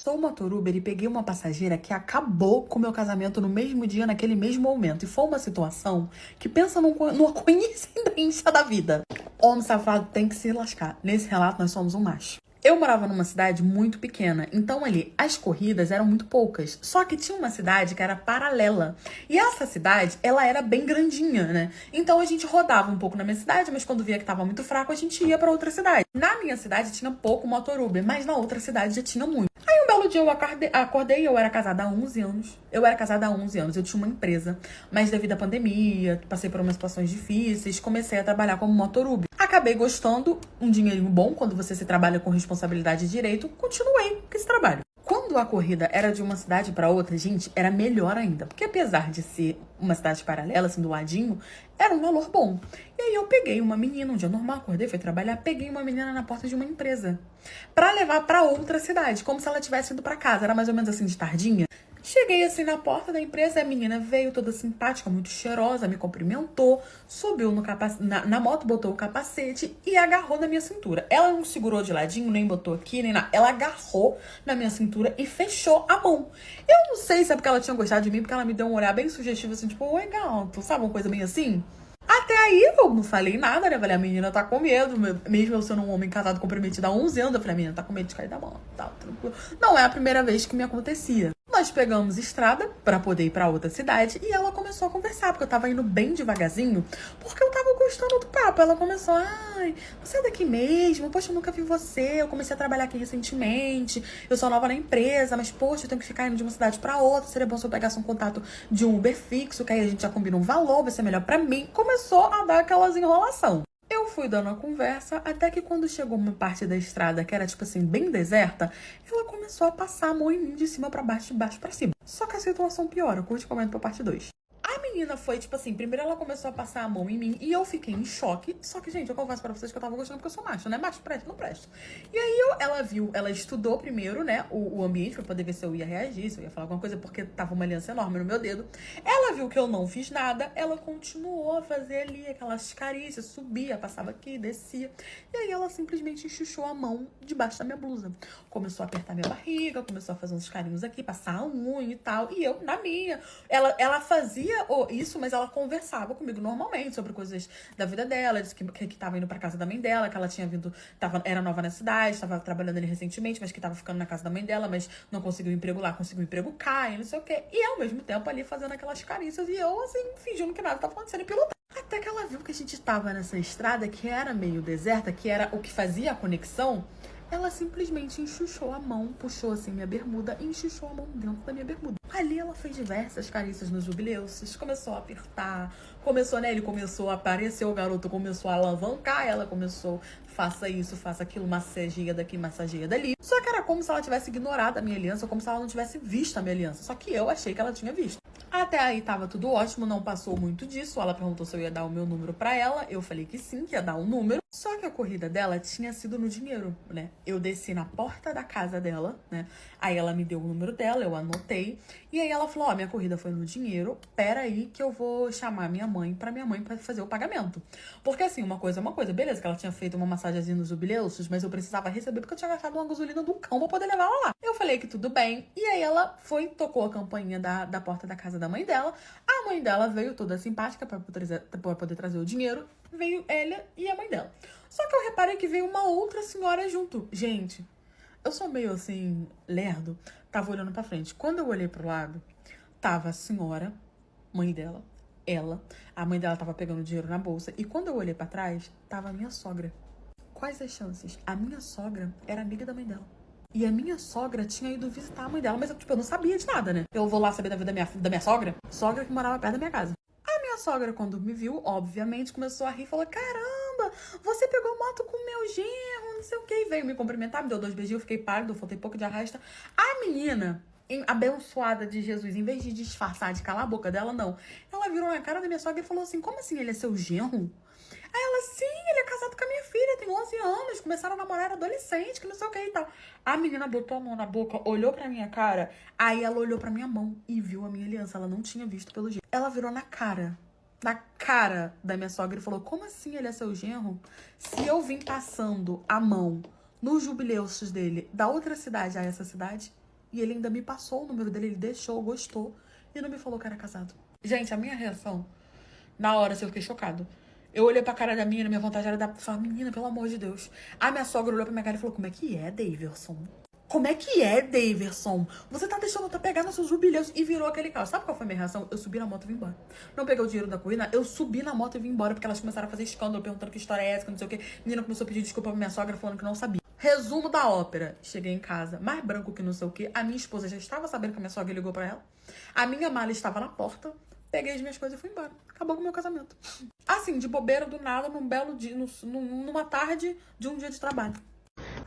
Sou motoruber e peguei uma passageira que acabou com o meu casamento no mesmo dia, naquele mesmo momento. E foi uma situação que pensa numa coincidência da vida. Homem safado tem que se lascar. Nesse relato, nós somos um macho. Eu morava numa cidade muito pequena, então ali as corridas eram muito poucas. Só que tinha uma cidade que era paralela. E essa cidade, ela era bem grandinha, né? Então a gente rodava um pouco na minha cidade, mas quando via que tava muito fraco, a gente ia pra outra cidade. Na minha cidade tinha pouco motoruber, mas na outra cidade já tinha muito. Aí um belo dia eu acordei, eu era casada há 11 anos. Eu tinha uma empresa, mas devido à pandemia, passei por umas situações difíceis, comecei a trabalhar como motoruber. Acabei gostando, um dinheirinho bom, quando você se trabalha com responsabilidade e direito, continuei com esse trabalho. Quando a corrida era de uma cidade para outra, gente, era melhor ainda. Porque apesar de ser uma cidade paralela, assim, do ladinho, era um valor bom. E aí eu peguei uma menina, um dia normal, acordei, fui trabalhar, peguei uma menina na porta de uma empresa pra levar pra outra cidade, como se ela tivesse ido pra casa. Era mais ou menos assim, de tardinha. Cheguei assim na porta da empresa, a menina veio toda simpática, muito cheirosa, me cumprimentou, subiu na moto, botou o capacete e agarrou na minha cintura. Ela não segurou de ladinho, nem botou aqui, nem nada. Ela agarrou na minha cintura e fechou a mão. Eu não sei se é porque ela tinha gostado de mim, porque ela me deu um olhar bem sugestivo, assim, tipo, oi, gato, sabe, uma coisa bem assim? Até aí eu não falei nada, né? Falei, a menina tá com medo, mesmo eu sendo um homem casado comprometido há 11 anos, eu falei, a menina tá com medo de cair da mão, tá, tranquilo. Não é a primeira vez que me acontecia. Nós pegamos estrada pra poder ir pra outra cidade e ela começou a conversar, porque eu tava indo bem devagarzinho, porque eu tava gostando do papo. Ela começou, ai, você é daqui mesmo? Poxa, eu nunca vi você, eu comecei a trabalhar aqui recentemente, eu sou nova na empresa, mas poxa, eu tenho que ficar indo de uma cidade pra outra, seria bom se eu pegasse um contato de um Uber fixo, que aí a gente já combina um valor, vai ser melhor pra mim. Começou a dar aquelas enrolação. Eu fui dando a conversa, até que quando chegou uma parte da estrada que era, tipo assim, bem deserta, ela começou a passar a mão em mim de cima pra baixo, de baixo pra cima. Só que a situação piora. Curte e comenta pra parte 2. A menina foi, tipo assim, primeiro ela começou a passar a mão em mim e eu fiquei em choque. Só que, gente, eu confesso pra vocês que eu tava gostando porque eu sou macho, né? Macho, presta, não presta. E aí ela viu, ela estudou primeiro, né, o ambiente pra poder ver se eu ia reagir, se eu ia falar alguma coisa, porque tava uma aliança enorme no meu dedo. Ela viu que eu não fiz nada, ela continuou a fazer ali aquelas carícias, subia, passava aqui, descia. E aí ela simplesmente enxuxou a mão debaixo da minha blusa. Começou a apertar minha barriga, começou a fazer uns carinhos aqui, passar a unha e tal. E eu, na minha, ela fazia isso, mas ela conversava comigo normalmente sobre coisas da vida dela, disse que tava indo pra casa da mãe dela, que ela tinha vindo, era nova na cidade, tava trabalhando ali recentemente, mas que tava ficando na casa da mãe dela, mas não conseguiu emprego lá, conseguiu emprego cá, e não sei o quê. E ao mesmo tempo ali fazendo aquelas carícias e eu, assim, fingindo que nada tava acontecendo e pilotando. Até que ela viu que a gente tava nessa estrada que era meio deserta, que era o que fazia a conexão. Ela simplesmente enxuxou a mão, puxou assim minha bermuda e enxuxou a mão dentro da minha bermuda. Ali ela fez diversas carícias nos jubileuços, começou a apertar, começou, né, ele começou a aparecer, o garoto começou a alavancar, ela começou, faça isso, faça aquilo, massageia daqui, massageia dali. Só que era como se ela tivesse ignorado a minha aliança, como se ela não tivesse visto a minha aliança, só que eu achei que ela tinha visto. Até aí tava tudo ótimo, não passou muito disso. Ela perguntou se eu ia dar o meu número pra ela. Eu falei que sim, que ia dar um número. Só que a corrida dela tinha sido no dinheiro, né? Eu desci na porta da casa dela, né? Aí ela me deu o número dela, eu anotei. E aí ela falou, ó, minha corrida foi no dinheiro. Pera aí que eu vou chamar minha mãe pra fazer o pagamento. Porque assim, uma coisa é uma coisa. Beleza, que ela tinha feito uma massagenzinha nos jubileusos, mas eu precisava receber porque eu tinha gastado uma gasolina do cão pra poder levar ela lá. Eu falei que tudo bem. E aí ela foi, tocou a campainha da porta da casa da mãe dela. A mãe dela veio toda simpática pra poder trazer o dinheiro. Veio ela e a mãe dela. Só que eu reparei que veio uma outra senhora junto. Gente, eu sou meio assim, lerdo. Tava olhando pra frente. Quando eu olhei pro lado, tava a senhora, mãe dela, ela. A mãe dela tava pegando dinheiro na bolsa. E quando eu olhei pra trás, tava a minha sogra. Quais as chances? A minha sogra era amiga da mãe dela. E a minha sogra tinha ido visitar a mãe dela, mas eu não sabia de nada, né? Eu vou lá saber da vida da minha sogra? Sogra que morava perto da minha casa. A minha sogra, quando me viu, obviamente, começou a rir e falou, caramba, você pegou moto com meu genro, não sei o que. E veio me cumprimentar, me deu 2 beijinhos, eu fiquei pálido, faltei pouco de arrasta. A menina, abençoada de Jesus, em vez de disfarçar, de calar a boca dela, não. Ela virou na cara da minha sogra e falou assim, como assim, ele é seu genro? Aí ela, sim, ele é casado com a minha filha, tem 11 anos, começaram a namorar, era adolescente, que não sei o que e tal. A menina botou a mão na boca, olhou pra minha cara, aí ela olhou pra minha mão e viu a minha aliança, ela não tinha visto pelo jeito. Ela virou na cara da minha sogra e falou, como assim ele é seu genro? Se eu vim passando a mão nos jubileusos dele da outra cidade a essa cidade, E ele ainda me passou o número dele, ele deixou, gostou e não me falou que era casado. Gente, a minha reação, na hora, assim, eu fiquei chocado. Eu olhei pra cara da menina, minha vontade era dar, falar, menina, pelo amor de Deus. A minha sogra olhou pra minha cara e falou, como é que é, Daverson? Como é que é, Daverson? Você tá deixando eu pegar nos seus jubileuos e virou aquele carro. Sabe qual foi a minha reação? Eu subi na moto e vim embora. Não peguei o dinheiro da corrida, eu subi na moto e vim embora, porque elas começaram a fazer escândalo, perguntando que história é essa, que não sei o quê. A menina começou a pedir desculpa pra minha sogra, falando que não sabia. Resumo da ópera. Cheguei em casa, mais branco que não sei o quê. A minha esposa já estava sabendo que a minha sogra ligou pra ela. A minha mala estava na porta. Peguei as minhas coisas e fui embora. Acabou com o meu casamento. Assim, de bobeira, do nada, num belo dia, numa tarde de um dia de trabalho.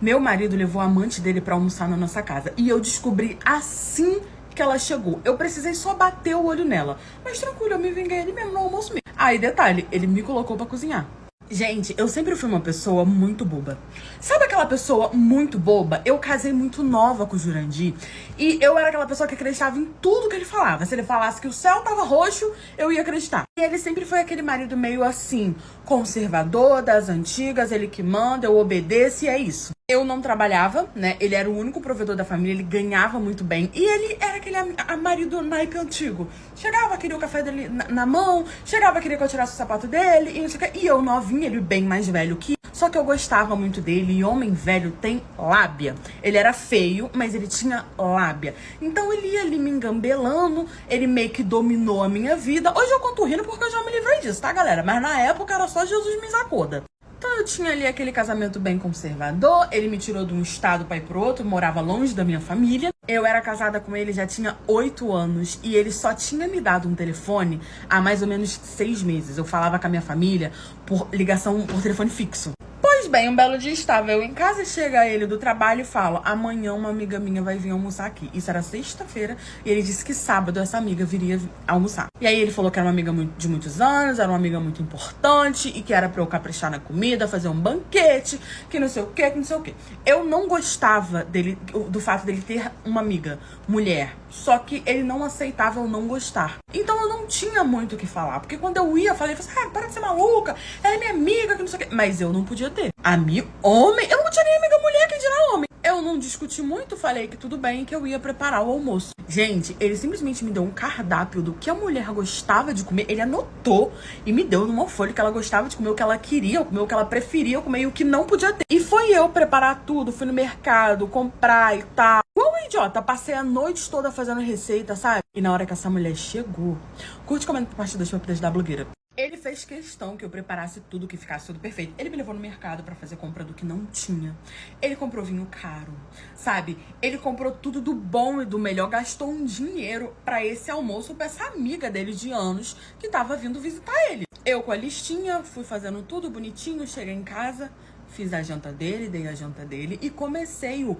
Meu marido levou a amante dele pra almoçar na nossa casa. E eu descobri assim que ela chegou. Eu precisei só bater o olho nela. Mas tranquilo, eu me vinguei ele mesmo no almoço mesmo. Aí, detalhe, ele me colocou pra cozinhar. Gente, eu sempre fui uma pessoa muito boba. Sabe aquela pessoa muito boba? Eu casei muito nova com o Jurandir. E eu era aquela pessoa que acreditava em tudo que ele falava. Se ele falasse que o céu tava roxo, eu ia acreditar. E ele sempre foi aquele marido meio assim, conservador, das antigas, ele que manda, eu obedeço e é isso. Eu não trabalhava, né? Ele era o único provedor da família, ele ganhava muito bem. E ele era aquele marido naipe antigo. Chegava, queria o café dele na mão, chegava, queria que eu tirasse o sapato dele, e não sei o que. E eu novinha, ele bem mais velho que eu. Só que eu gostava muito dele, e homem velho tem lábia. Ele era feio, mas ele tinha lábia. Então ele ia ali me engambelando, ele meio que dominou a minha vida. Hoje eu conto rindo porque eu já me livrei disso, tá, galera? Mas na época era só Jesus me sacoda. Então eu tinha ali aquele casamento bem conservador, ele me tirou de um estado pra ir pro outro, morava longe da minha família. Eu era casada com ele, já tinha 8 anos e ele só tinha me dado um telefone há mais ou menos 6 meses. Eu falava com a minha família por ligação, por telefone fixo. Pois bem, um belo dia estava eu em casa, chega ele do trabalho e fala, amanhã uma amiga minha vai vir almoçar aqui. Isso era sexta-feira e ele disse que sábado essa amiga viria almoçar. E aí ele falou que era uma amiga de muitos anos, era uma amiga muito importante e que era pra eu caprichar na comida, fazer um banquete, que não sei o que, que não sei o que. Eu não gostava dele, do fato dele ter uma amiga, mulher, só que ele não aceitava eu não gostar. Então eu não tinha muito o que falar, porque quando eu ia, eu falei assim, para de ser maluca, ela é minha amiga, que não sei o que. Mas eu não podia ter. Amigo, homem, eu não tinha nem amiga mulher, que dirá homem. Eu não discuti muito, falei que tudo bem, que eu ia preparar o almoço. Gente, ele simplesmente me deu um cardápio do que a mulher gostava de comer. Ele anotou e me deu numa folha que ela gostava de comer, o que ela queria comer, o que ela preferia comer e o que não podia ter. E foi eu preparar tudo, fui no mercado, comprar e tal. Igual um idiota, passei a noite toda fazendo receita, sabe? E na hora que essa mulher chegou, curte e comenta parte das papitas da blogueira. Ele fez questão que eu preparasse tudo, que ficasse tudo perfeito. Ele me levou no mercado pra fazer compra do que não tinha. Ele comprou vinho caro, sabe? Ele comprou tudo do bom e do melhor. Gastou um dinheiro pra esse almoço pra essa amiga dele de anos que tava vindo visitar ele. Eu com a listinha, fui fazendo tudo bonitinho, cheguei em casa, fiz a janta dele, dei a janta dele e comecei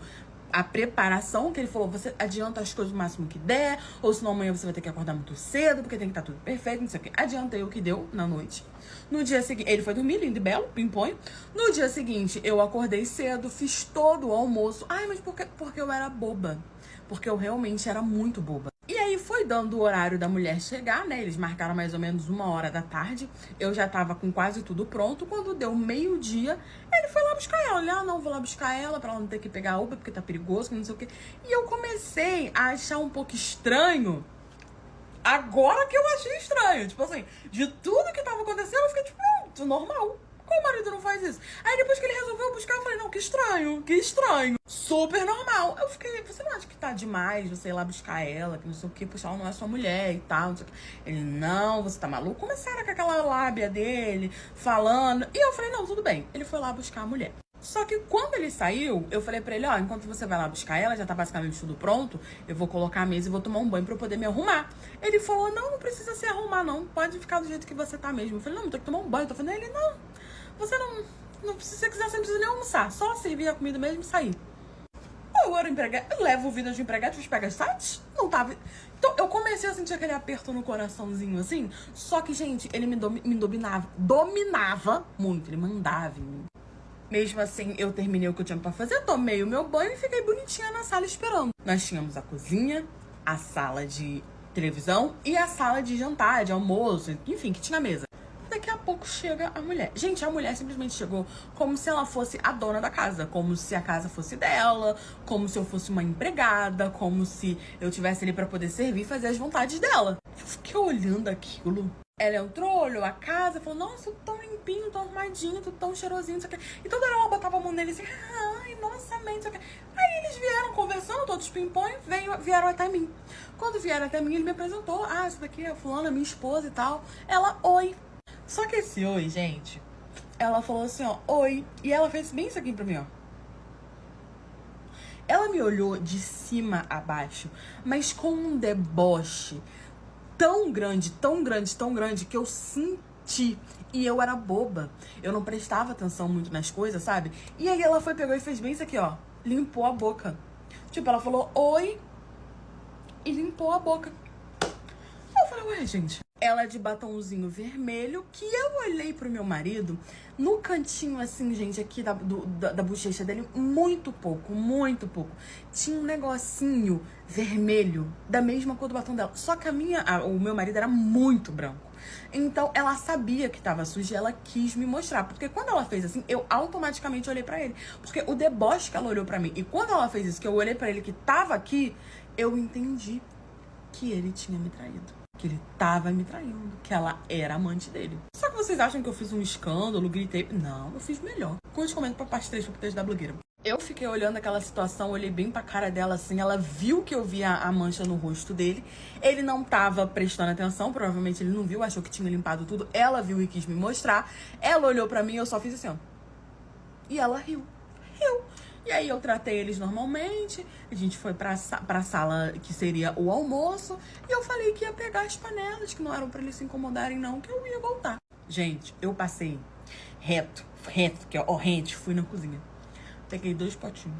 a preparação, que ele falou, você adianta as coisas o máximo que der, ou senão amanhã você vai ter que acordar muito cedo, porque tem que estar tudo perfeito, não sei o que. Adiantei o que deu na noite. No dia seguinte, ele foi dormir, lindo e belo, pimpões. No dia seguinte, eu acordei cedo, fiz todo o almoço. Ai, mas porque eu era boba. Porque eu realmente era muito boba. E aí foi dando o horário da mulher chegar, né? Eles marcaram mais ou menos 1h da tarde. Eu já tava com quase tudo pronto. Quando deu meio-dia, ele foi lá buscar ela. Ele, não, vou lá buscar ela pra ela não ter que pegar a Uber, porque tá perigoso, que não sei o quê. E eu comecei a achar um pouco estranho. Agora que eu achei estranho. Tipo assim, de tudo que tava acontecendo, eu fiquei tipo, não, normal. Qual marido não faz isso? Aí depois que ele resolveu buscar, eu falei, não, que estranho, que estranho. Super normal. Eu fiquei, você não acha que tá demais você ir lá buscar ela, que não sei o que, puxar, ela não é sua mulher e tal, não sei o que. Ele, não, você tá maluco? Começaram com aquela lábia dele, falando. E eu falei, não, tudo bem. Ele foi lá buscar a mulher. Só que quando ele saiu, eu falei pra ele, ó, enquanto você vai lá buscar ela, já tá basicamente tudo pronto, eu vou colocar a mesa e vou tomar um banho pra eu poder me arrumar. Ele falou, não precisa se arrumar não, pode ficar do jeito que você tá mesmo. Eu falei, não tem que tomar um banho. Eu tô falando, ele, não, você não precisa, se você quiser, você não precisa nem almoçar, só servir a comida mesmo e sair. Eu era empregada, eu levo vida de empregada, fiz pega site, não tava. Então eu comecei a sentir aquele aperto no coraçãozinho assim, só que, gente, ele me dominava muito, ele mandava em mim. Mesmo assim, eu terminei o que eu tinha pra fazer, tomei o meu banho e fiquei bonitinha na sala esperando. Nós tínhamos a cozinha, a sala de televisão e a sala de jantar, de almoço, enfim, que tinha mesa. Daqui a pouco chega a mulher. Gente, a mulher simplesmente chegou como se ela fosse a dona da casa, como se a casa fosse dela, como se eu fosse uma empregada, como se eu tivesse ali pra poder servir e fazer as vontades dela. Eu fiquei olhando aquilo. Ela entrou, olhou a casa, falou, nossa, tudo tão limpinho, tão arrumadinho, tudo tão cheirosinho, isso aqui. E toda hora ela botava a mão nele assim, ai, nossa, mente, isso aqui. Aí eles vieram conversando, todos pimpões, vieram até mim. Quando vieram até mim, ele me apresentou, ah, essa daqui é a fulana, minha esposa e tal. Ela, oi. Só que esse oi, gente, ela falou assim, ó, oi. E ela fez bem isso aqui pra mim, ó. Ela me olhou de cima a baixo, mas com um deboche tão grande, tão grande, tão grande, que eu senti. E eu era boba. Eu não prestava atenção muito nas coisas, sabe? E aí ela foi, pegou e fez bem isso aqui, ó. Limpou a boca. Tipo, ela falou oi e limpou a boca. Eu falei, ué, gente. Ela é de batomzinho vermelho, que eu olhei pro meu marido, no cantinho assim, gente, aqui da bochecha dele, muito pouco, muito pouco. Tinha um negocinho vermelho, da mesma cor do batom dela. Só que o meu marido era muito branco. Então, ela sabia que tava suja e ela quis me mostrar. Porque quando ela fez assim, eu automaticamente olhei pra ele. Porque o deboche que ela olhou pra mim, e quando ela fez isso, que eu olhei pra ele que tava aqui, eu entendi que ele tinha me traído. Que ele tava me traindo, que ela era amante dele. Só que vocês acham que eu fiz um escândalo, gritei? Não, eu fiz melhor. Conte comendo pra parte 3 da blogueira. Eu fiquei olhando aquela situação, olhei bem pra cara dela assim, ela viu que eu via a mancha no rosto dele. Ele não tava prestando atenção, provavelmente ele não viu, achou que tinha limpado tudo. Ela viu e quis me mostrar. Ela olhou pra mim e eu só fiz assim, ó. E ela riu. E aí eu tratei eles normalmente, a gente foi pra sala que seria o almoço, e eu falei que ia pegar as panelas, que não eram pra eles se incomodarem não, que eu ia voltar. Gente, eu passei reto, que é rente, fui na cozinha. Peguei 2 potinhos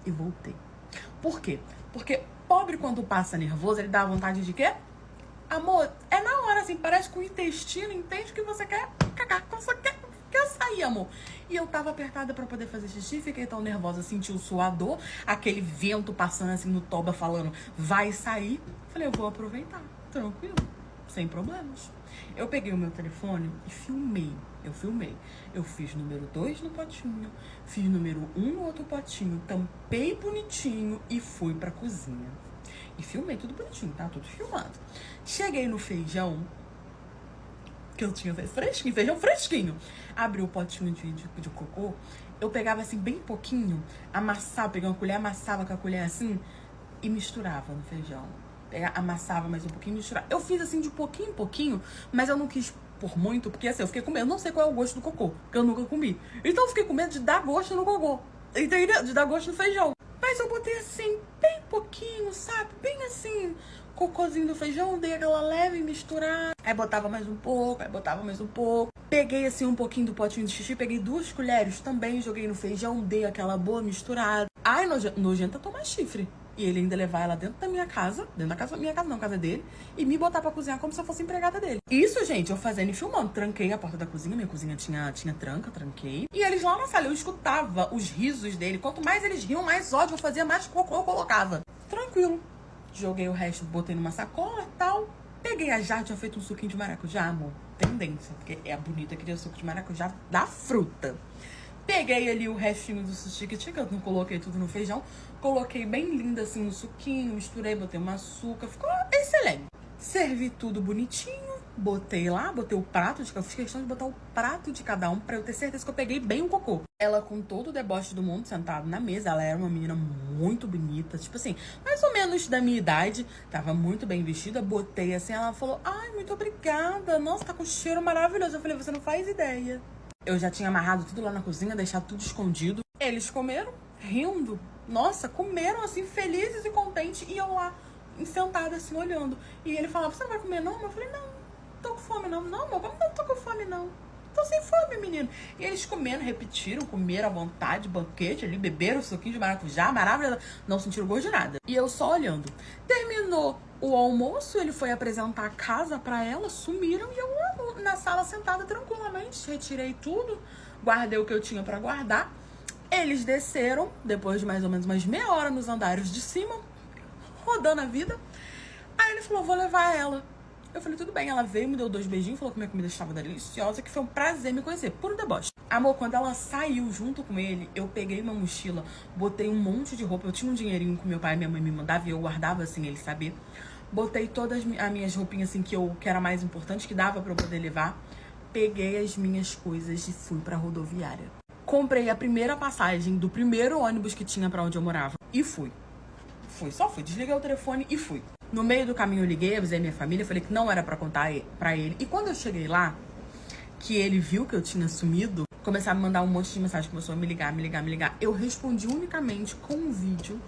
e voltei. Por quê? Porque pobre quando passa nervoso, ele dá vontade de quê? Amor, é na hora assim, parece que o intestino entende que você quer cagar, que você quer sair, amor. E eu tava apertada pra poder fazer xixi, fiquei tão nervosa, senti o suador, aquele vento passando assim no toba falando, vai sair. Falei, eu vou aproveitar, tranquilo, sem problemas. Eu peguei o meu telefone e filmei. Eu fiz número 2 no potinho, fiz número 1 no outro potinho, tampei bonitinho e fui pra cozinha. E filmei tudo bonitinho, tá? Tudo filmado. Cheguei no feijão, que eu tinha fresquinho, feijão fresquinho. Abri o potinho de cocô, eu pegava assim bem pouquinho, amassava, pegava uma colher, amassava com a colher assim e misturava no feijão. Amassava mais um pouquinho e misturava. Eu fiz assim de pouquinho em pouquinho, mas eu não quis por muito, porque assim, eu fiquei com medo, eu não sei qual é o gosto do cocô, porque eu nunca comi. Então eu fiquei com medo de dar gosto no cocô, entendeu? De dar gosto no feijão. Mas eu botei assim, bem pouquinho, sabe? Bem assim, cocôzinho do feijão, dei aquela leve misturar. Aí botava mais um pouco, Peguei assim um pouquinho do potinho de xixi, peguei 2 colheres também, joguei no feijão, dei aquela boa misturada. Ai, nojenta tomar chifre. E ele ainda levar ela dentro da minha casa, casa dele, e me botar pra cozinhar como se eu fosse empregada dele. Isso, gente, eu fazendo e filmando. Tranquei a porta da cozinha, minha cozinha tinha tranca, tranquei. E eles lá na sala, eu escutava os risos dele. Quanto mais eles riam, mais ódio eu fazia, mais cocô eu colocava. Tranquilo. Joguei o resto, botei numa sacola e tal. Peguei a jarra, tinha feito um suquinho de maracujá, amor. Tendência, porque é bonita, queria suco de maracujá da fruta. Peguei ali o restinho do sushi que eu não coloquei tudo no feijão. Coloquei bem linda assim no suquinho, misturei, botei um açúcar, ficou excelente. Servi tudo bonitinho, botei o prato, eu fiz questão de botar o prato de cada um pra eu ter certeza que eu peguei bem o cocô. Ela com todo o deboche do mundo sentada na mesa, ela era uma menina muito bonita, tipo assim, mais ou menos da minha idade, tava muito bem vestida, botei assim, ela falou, ai, muito obrigada, nossa, tá com cheiro maravilhoso. Eu falei, você não faz ideia. Eu já tinha amarrado tudo lá na cozinha, deixado tudo escondido. Eles comeram, rindo. Nossa, comeram assim, felizes e contentes. E eu lá, sentada assim, olhando. E ele falava, você não vai comer não? Eu falei, não, tô com fome não. Não, amor, como não tô com fome não? Tô sem fome, menino. E eles comendo, repetiram, comeram à vontade, banquete ali, beberam suquinho de maracujá, maravilhoso. Não sentiram gosto de nada. E eu só olhando. Terminou o almoço, ele foi apresentar a casa pra ela, sumiram e eu na sala sentada tranquilamente, retirei tudo, guardei o que eu tinha pra guardar. Eles desceram, depois de mais ou menos umas meia hora nos andares de cima, rodando a vida. Aí ele falou, vou levar ela. Eu falei, tudo bem. Ela veio, me deu 2 beijinhos, falou que minha comida estava deliciosa, que foi um prazer me conhecer. Puro deboche. Amor, quando ela saiu junto com ele, eu peguei uma mochila, botei um monte de roupa. Eu tinha um dinheirinho que meu pai e minha mãe me mandavam e eu guardava sem ele saber. Botei todas as minhas roupinhas, assim, que era mais importante, que dava pra eu poder levar. Peguei as minhas coisas e fui pra rodoviária. Comprei a primeira passagem do primeiro ônibus que tinha pra onde eu morava. E fui. Só fui. Desliguei o telefone e fui. No meio do caminho eu liguei, avisei minha família, falei que não era pra contar pra ele. E quando eu cheguei lá, que ele viu que eu tinha sumido, começaram a me mandar um monte de mensagem, começou a me ligar. Eu respondi unicamente com um vídeo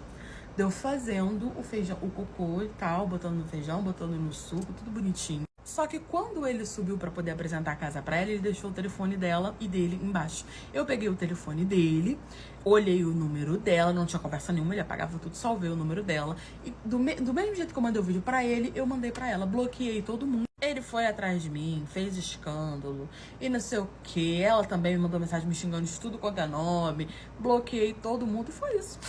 de eu fazendo o feijão, o cocô e tal, botando no feijão, botando no suco, tudo bonitinho. Só que quando ele subiu pra poder apresentar a casa pra ela, ele deixou o telefone dela e dele embaixo. Eu peguei o telefone dele, olhei o número dela, não tinha conversa nenhuma, ele apagava tudo, salvei o número dela. E do mesmo jeito que eu mandei o vídeo pra ele, eu mandei pra ela, bloqueei todo mundo. Ele foi atrás de mim, fez escândalo e não sei o que. Ela também me mandou mensagem me xingando de tudo quanto é nome. Bloqueei todo mundo e foi isso.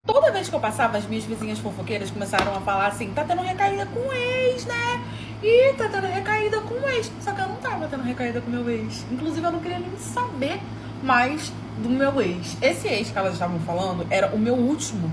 Toda vez que eu passava, as minhas vizinhas fofoqueiras começaram a falar assim, tá tendo recaída com o ex, né? Ih, tá tendo recaída com o ex. Só que eu não tava tendo recaída com o meu ex. Inclusive, eu não queria nem saber mais do meu ex. Esse ex que elas estavam falando era o meu último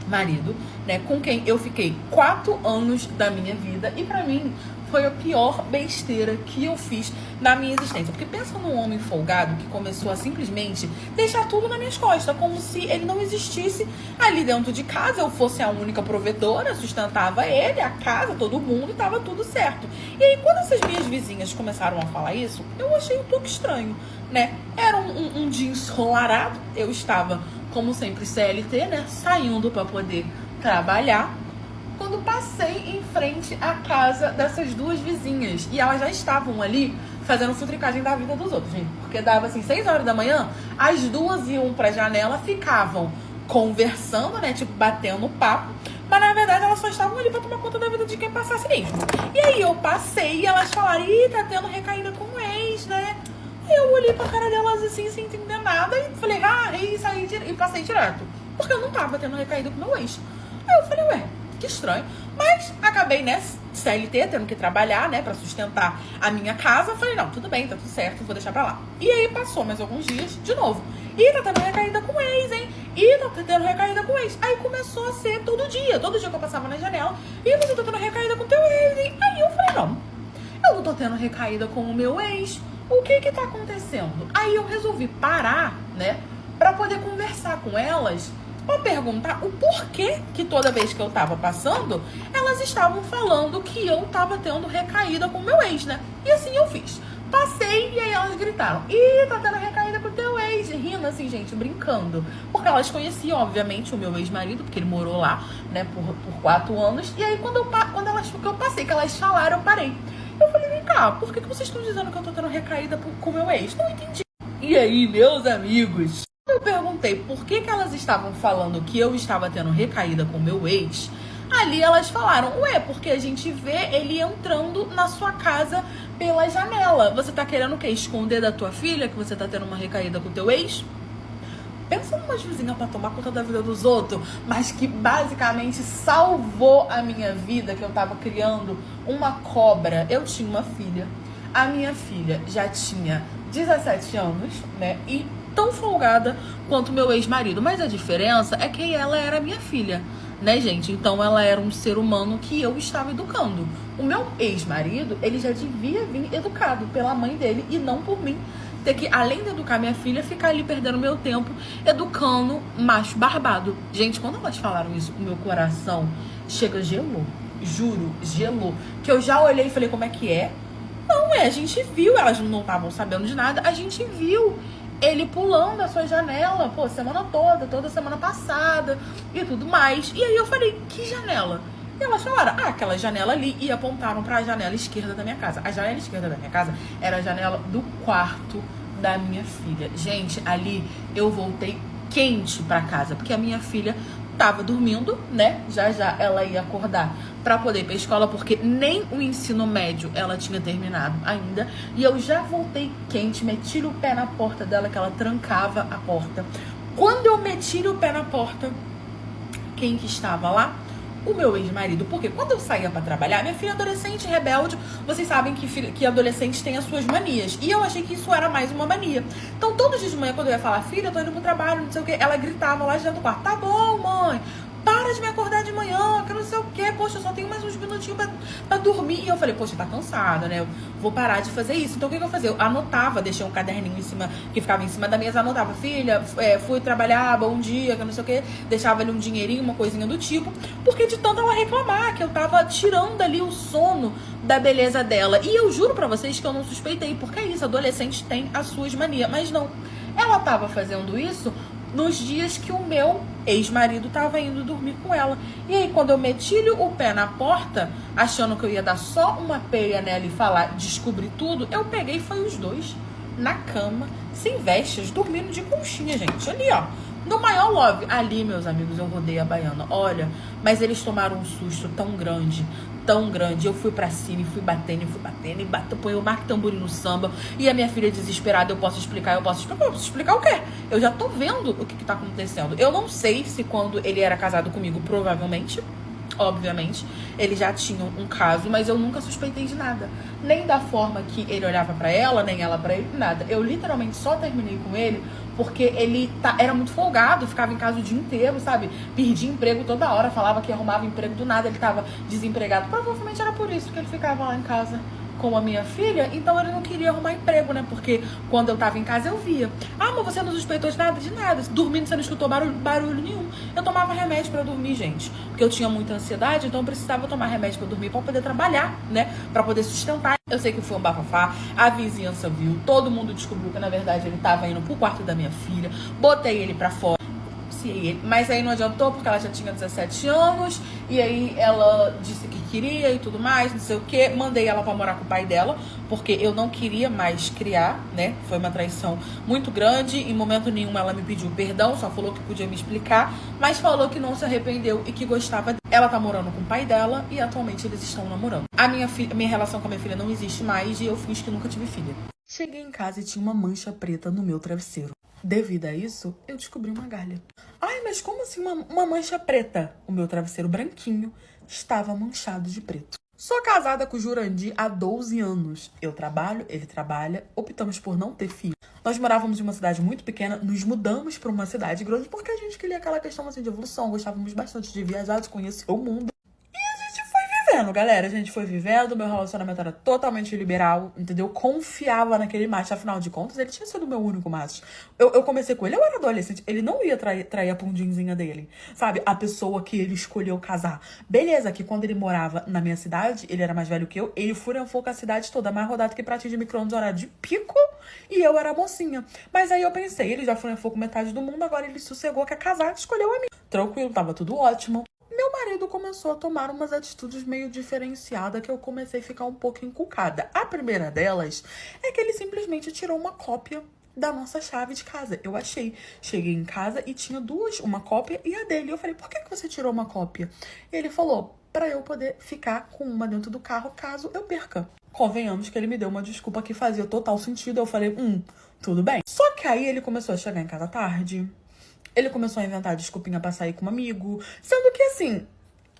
marido, né? Com quem eu fiquei 4 anos da minha vida. E pra mim, foi a pior besteira que eu fiz na minha existência. Porque pensa num homem folgado que começou a simplesmente deixar tudo nas minhas costas, como se ele não existisse ali dentro de casa. Eu fosse a única provedora, sustentava ele, a casa, todo mundo, e tava tudo certo. E aí, quando essas minhas vizinhas começaram a falar isso, eu achei um pouco estranho, né? Era um dia ensolarado, eu estava, como sempre, CLT, né? Saindo pra poder trabalhar. Quando passei em frente à casa dessas 2 vizinhas. E elas já estavam ali fazendo futricagem da vida dos outros, gente. Porque dava assim, 6 horas da manhã, as 2 iam pra janela, ficavam conversando, né? Tipo, batendo papo. Mas na verdade elas só estavam ali pra tomar conta da vida de quem passasse mesmo. E aí eu passei e elas falaram, ih, tá tendo recaída com o ex, né? Aí eu olhei pra cara delas assim, sem entender nada. E falei, e passei direto. Porque eu não tava tendo recaída com o meu ex. Aí eu falei, ué, que estranho. Mas acabei, né, CLT, tendo que trabalhar, né, pra sustentar a minha casa. Falei, não, tudo bem, tá tudo certo, vou deixar pra lá. E aí passou mais alguns dias, de novo. Ih, tá tendo recaída com o ex, hein? Ih, tá tendo recaída com o ex. Aí começou a ser todo dia que eu passava na janela. Ih, você tá tendo recaída com o teu ex, hein? Aí eu falei, não, eu não tô tendo recaída com o meu ex. O que que tá acontecendo? Aí eu resolvi parar, né, pra poder conversar com elas, pra perguntar o porquê que toda vez que eu tava passando, elas estavam falando que eu tava tendo recaída com o meu ex, né? E assim eu fiz. Passei e aí elas gritaram, ih, tá tendo recaída com o teu ex. Rindo assim, gente, brincando. Porque elas conheciam, obviamente, o meu ex-marido, porque ele morou lá, né, por 4 anos. E aí quando eu passei, que elas falaram, eu parei. Eu falei, vem cá, por que vocês estão dizendo que eu tô tendo recaída com o meu ex? Não entendi. E aí, meus amigos, eu perguntei por que elas estavam falando que eu estava tendo recaída com o meu ex. Ali elas falaram, ué, porque a gente vê ele entrando na sua casa pela janela. Você tá querendo o quê? Esconder da tua filha que você tá tendo uma recaída com o teu ex? Pensa numa vizinha pra tomar conta da vida dos outros, mas que basicamente salvou a minha vida, que eu tava criando uma cobra. Eu tinha uma filha, a minha filha já tinha 17 anos, né, e tão folgada quanto meu ex-marido. Mas a diferença é que ela era minha filha, né, gente? Então ela era um ser humano que eu estava educando. O meu ex-marido, ele já devia vir educado pela mãe dele e não por mim. Ter que, além de educar minha filha, ficar ali perdendo meu tempo educando macho barbado. Gente, quando elas falaram isso, o meu coração gelou. Juro, gelou. Que eu já olhei e falei, como é que é? Não, a gente viu, elas não estavam sabendo de nada, a gente viu ele pulando a sua janela, pô, semana toda semana passada e tudo mais. E aí eu falei, que janela? E elas falaram, aquela janela ali, e apontaram pra janela esquerda da minha casa. A janela esquerda da minha casa era a janela do quarto da minha filha. Gente, ali eu voltei quente pra casa, porque a minha filha tava dormindo, né? Já ela ia acordar pra poder ir pra escola, porque nem o ensino médio ela tinha terminado ainda. E eu já voltei quente, meti o pé na porta dela, que ela trancava a porta. Quando eu meti o pé na porta, quem que estava lá? o meu ex-marido, porque quando eu saía pra trabalhar, minha filha adolescente, rebelde, vocês sabem que adolescentes têm as suas manias. E eu achei que isso era mais uma mania. Então, todos os dias de manhã, quando eu ia falar, filha, eu tô indo pro trabalho, não sei o que, ela gritava lá de dentro do quarto, tá bom, mãe, para de me acordar de manhã, que não sei o que, poxa, eu só tenho mais uns minutinhos pra dormir. E eu falei, poxa, tá cansada, né? Eu vou parar de fazer isso. Então o que eu fazia? Eu anotava, deixei um caderninho em cima, que ficava em cima da mesa, anotava, filha, fui trabalhar, bom dia, que não sei o que, deixava ali um dinheirinho, uma coisinha do tipo, porque de tanto ela reclamar, que eu tava tirando ali o sono da beleza dela. E eu juro pra vocês que eu não suspeitei, porque é isso, adolescente tem as suas manias, mas não. Ela tava fazendo isso nos dias que o meu ex-marido tava indo dormir com ela. E aí, quando eu meti o pé na porta, achando que eu ia dar só uma peia nela e falar, descobri tudo, eu peguei e foi os dois na cama, sem vestes, dormindo de conchinha, gente. Ali, ó, no maior love. Ali, meus amigos, eu rodei a baiana. Olha, mas eles tomaram um susto tão grande, tão grande. Eu fui pra cima e fui batendo, e põe o Marco Tamborim no samba. E a minha filha desesperada, eu posso explicar o quê? Eu já tô vendo o que tá acontecendo. Eu não sei se quando ele era casado comigo, provavelmente, obviamente, eles já tinham um caso, mas eu nunca suspeitei de nada. Nem da forma que ele olhava pra ela, nem ela pra ele, nada. Eu literalmente só terminei com ele porque ele era muito folgado, ficava em casa o dia inteiro, sabe? Perdia emprego toda hora, falava que arrumava emprego do nada, ele tava desempregado. Provavelmente era por isso que ele ficava lá em casa com a minha filha, então ele não queria arrumar emprego, né? Porque quando eu tava em casa eu via. Ah, mas você não suspeitou de nada? De nada. Dormindo você não escutou barulho nenhum. Eu tomava remédio pra dormir, gente. Porque eu tinha muita ansiedade, então eu precisava tomar remédio pra dormir pra poder trabalhar, né? Pra poder sustentar. Eu sei que foi um bafafá, a vizinhança viu, todo mundo descobriu que na verdade ele tava indo pro quarto da minha filha. Botei ele pra fora. Mas aí não adiantou porque ela já tinha 17 anos e aí ela disse que queria e tudo mais, não sei o que. Mandei ela pra morar com o pai dela porque eu não queria mais criar, né? Foi uma traição muito grande. Em momento nenhum ela me pediu perdão, só falou que podia me explicar, mas falou que não se arrependeu e que gostava. Ela tá morando com o pai dela e atualmente eles estão namorando. Minha relação com a minha filha não existe mais e eu fiz que nunca tive filha. Cheguei em casa e tinha uma mancha preta no meu travesseiro. Devido a isso, eu descobri uma galha. Ai, mas como assim uma mancha preta? O meu travesseiro branquinho estava manchado de preto. Sou casada com o Jurandir há 12 anos. Eu trabalho, ele trabalha, optamos por não ter filho. Nós morávamos em uma cidade muito pequena, nos mudamos para uma cidade grande porque a gente queria aquela questão assim, de evolução, gostávamos bastante de viajar, de conhecer o mundo. Galera, a gente foi vivendo, meu relacionamento era totalmente liberal, entendeu? Confiava naquele macho, afinal de contas, ele tinha sido o meu único macho. Eu comecei com ele, eu era adolescente, ele não ia trair a pundinzinha dele, sabe? A pessoa que ele escolheu casar. Beleza, que quando ele morava na minha cidade, ele era mais velho que eu, ele furou com a cidade toda, mais rodado que pratinho de micro-ondas, horário de pico, e eu era mocinha. Mas aí eu pensei, ele já furou com metade do mundo, agora ele sossegou, quer casar, escolheu a mim. Tranquilo, tava tudo ótimo. Meu marido começou a tomar umas atitudes meio diferenciadas que eu comecei a ficar um pouco encucada. A primeira delas é que ele simplesmente tirou uma cópia da nossa chave de casa. Eu achei. Cheguei em casa e tinha duas, uma cópia e a dele. Eu falei, por que você tirou uma cópia? E ele falou, pra eu poder ficar com uma dentro do carro caso eu perca. Convenhamos que ele me deu uma desculpa que fazia total sentido. Eu falei, tudo bem. Só que aí ele começou a chegar em casa tarde. Ele começou a inventar desculpinha pra sair com um amigo. Sendo que, assim,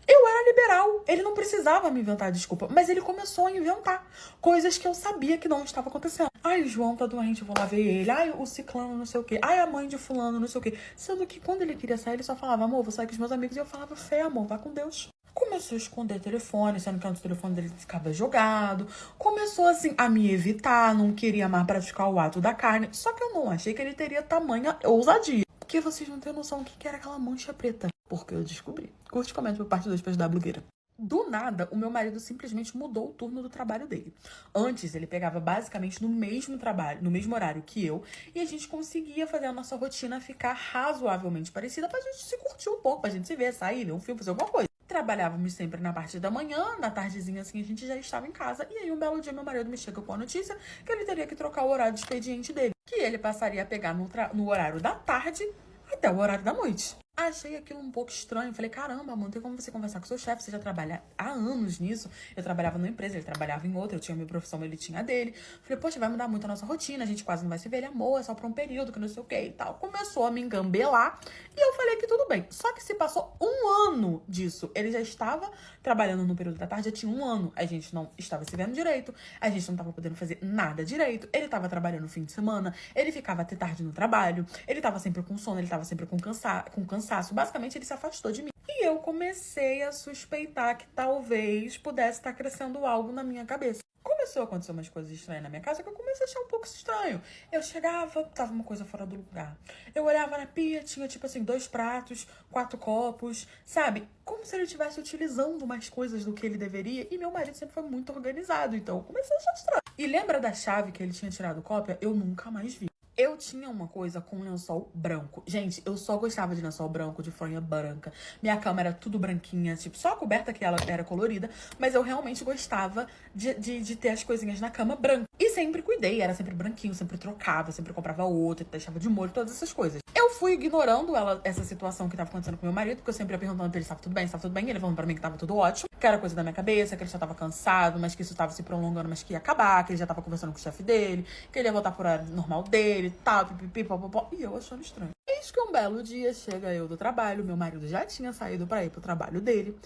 eu era liberal. Ele não precisava me inventar desculpa. Mas ele começou a inventar coisas que eu sabia que não estava acontecendo. Ai, o João tá doente, eu vou lá ver ele. Ai, o ciclano, não sei o quê. Ai, a mãe de fulano, não sei o quê. Sendo que quando ele queria sair, ele só falava, amor, vou sair com os meus amigos. E eu falava, fé, amor, vá com Deus. Começou a esconder telefone, sendo que o telefone dele ficava jogado. Começou, assim, a me evitar. Não queria mais praticar o ato da carne. Só que eu não achei que ele teria tamanha ousadia. Porque vocês não têm noção do que era aquela mancha preta. Porque eu descobri. Curte e comenta por parte 2 pra ajudar a blogueira. Do nada, o meu marido simplesmente mudou o turno do trabalho dele. Antes, ele pegava basicamente no mesmo trabalho, no mesmo horário que eu, e a gente conseguia fazer a nossa rotina ficar razoavelmente parecida pra gente se curtir um pouco, pra gente se ver, sair, ver um filme, fazer alguma coisa. Trabalhávamos sempre na parte da manhã, na tardezinha assim a gente já estava em casa, e aí um belo dia meu marido me chega com a notícia que ele teria que trocar o horário de expediente dele, que ele passaria a pegar no horário da tarde até o horário da noite. Achei aquilo um pouco estranho. Falei, caramba, mano, tem como você conversar com seu chefe? Você já trabalha há anos nisso. Eu trabalhava numa empresa, ele trabalhava em outra. Eu tinha minha profissão, ele tinha a dele. Falei, poxa, vai mudar muito a nossa rotina. A gente quase não vai se ver. Ele, amor, é só pra um período, que não sei o que e tal. Começou a me engambelar. E eu falei que tudo bem. Só que se passou um ano disso. Ele já estava trabalhando no período da tarde, já tinha um ano. A gente não estava se vendo direito. A gente não estava podendo fazer nada direito. Ele estava trabalhando no fim de semana. Ele ficava até tarde no trabalho. Ele estava sempre com sono. Ele estava sempre com cansaço. Basicamente, ele se afastou de mim. E eu comecei a suspeitar que talvez pudesse estar crescendo algo na minha cabeça. Começou a acontecer umas coisas estranhas na minha casa que eu comecei a achar um pouco estranho. Eu chegava, tava uma coisa fora do lugar. Eu olhava na pia, tinha tipo assim, 2 pratos, 4 copos, sabe? Como se ele estivesse utilizando mais coisas do que ele deveria. E meu marido sempre foi muito organizado, então eu comecei a achar estranho. E lembra da chave que ele tinha tirado cópia? Eu nunca mais vi. Eu tinha uma coisa com lençol branco. Gente, eu só gostava de lençol branco, de fronha branca. Minha cama era tudo branquinha, tipo, só a coberta que ela era colorida. Mas eu realmente gostava de ter as coisinhas na cama branca. E sempre cuidei, era sempre branquinho, sempre trocava, sempre comprava outro, deixava de molho, todas essas coisas. Eu fui ignorando essa situação que tava acontecendo com meu marido, porque eu sempre ia perguntando pra ele se tava tudo bem, se tava tudo bem. E ele falando pra mim que tava tudo ótimo, que era coisa da minha cabeça, que ele já tava cansado, mas que isso tava se prolongando, mas que ia acabar, que ele já tava conversando com o chefe dele, que ele ia voltar pro horário normal dele, tal, pipipi, popopó. E eu achando estranho. Eis que um belo dia chega eu do trabalho, meu marido já tinha saído pra ir pro trabalho dele.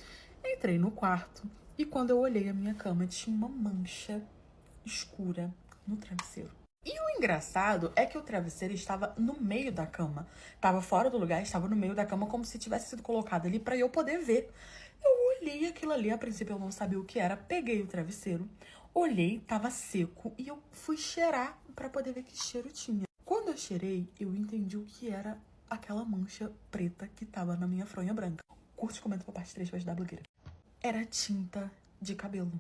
Entrei no quarto e quando eu olhei a minha cama, tinha uma mancha escura no travesseiro. E o engraçado é que o travesseiro estava no meio da cama. Estava fora do lugar, estava no meio da cama, como se tivesse sido colocado ali para eu poder ver. Eu olhei aquilo ali, a princípio eu não sabia o que era. Peguei o travesseiro, olhei, estava seco e eu fui cheirar para poder ver que cheiro tinha. Quando eu cheirei, eu entendi o que era aquela mancha preta que estava na minha fronha branca. Curte e comenta pra parte 3 pra ajudar a blogueira. Era tinta de cabelo.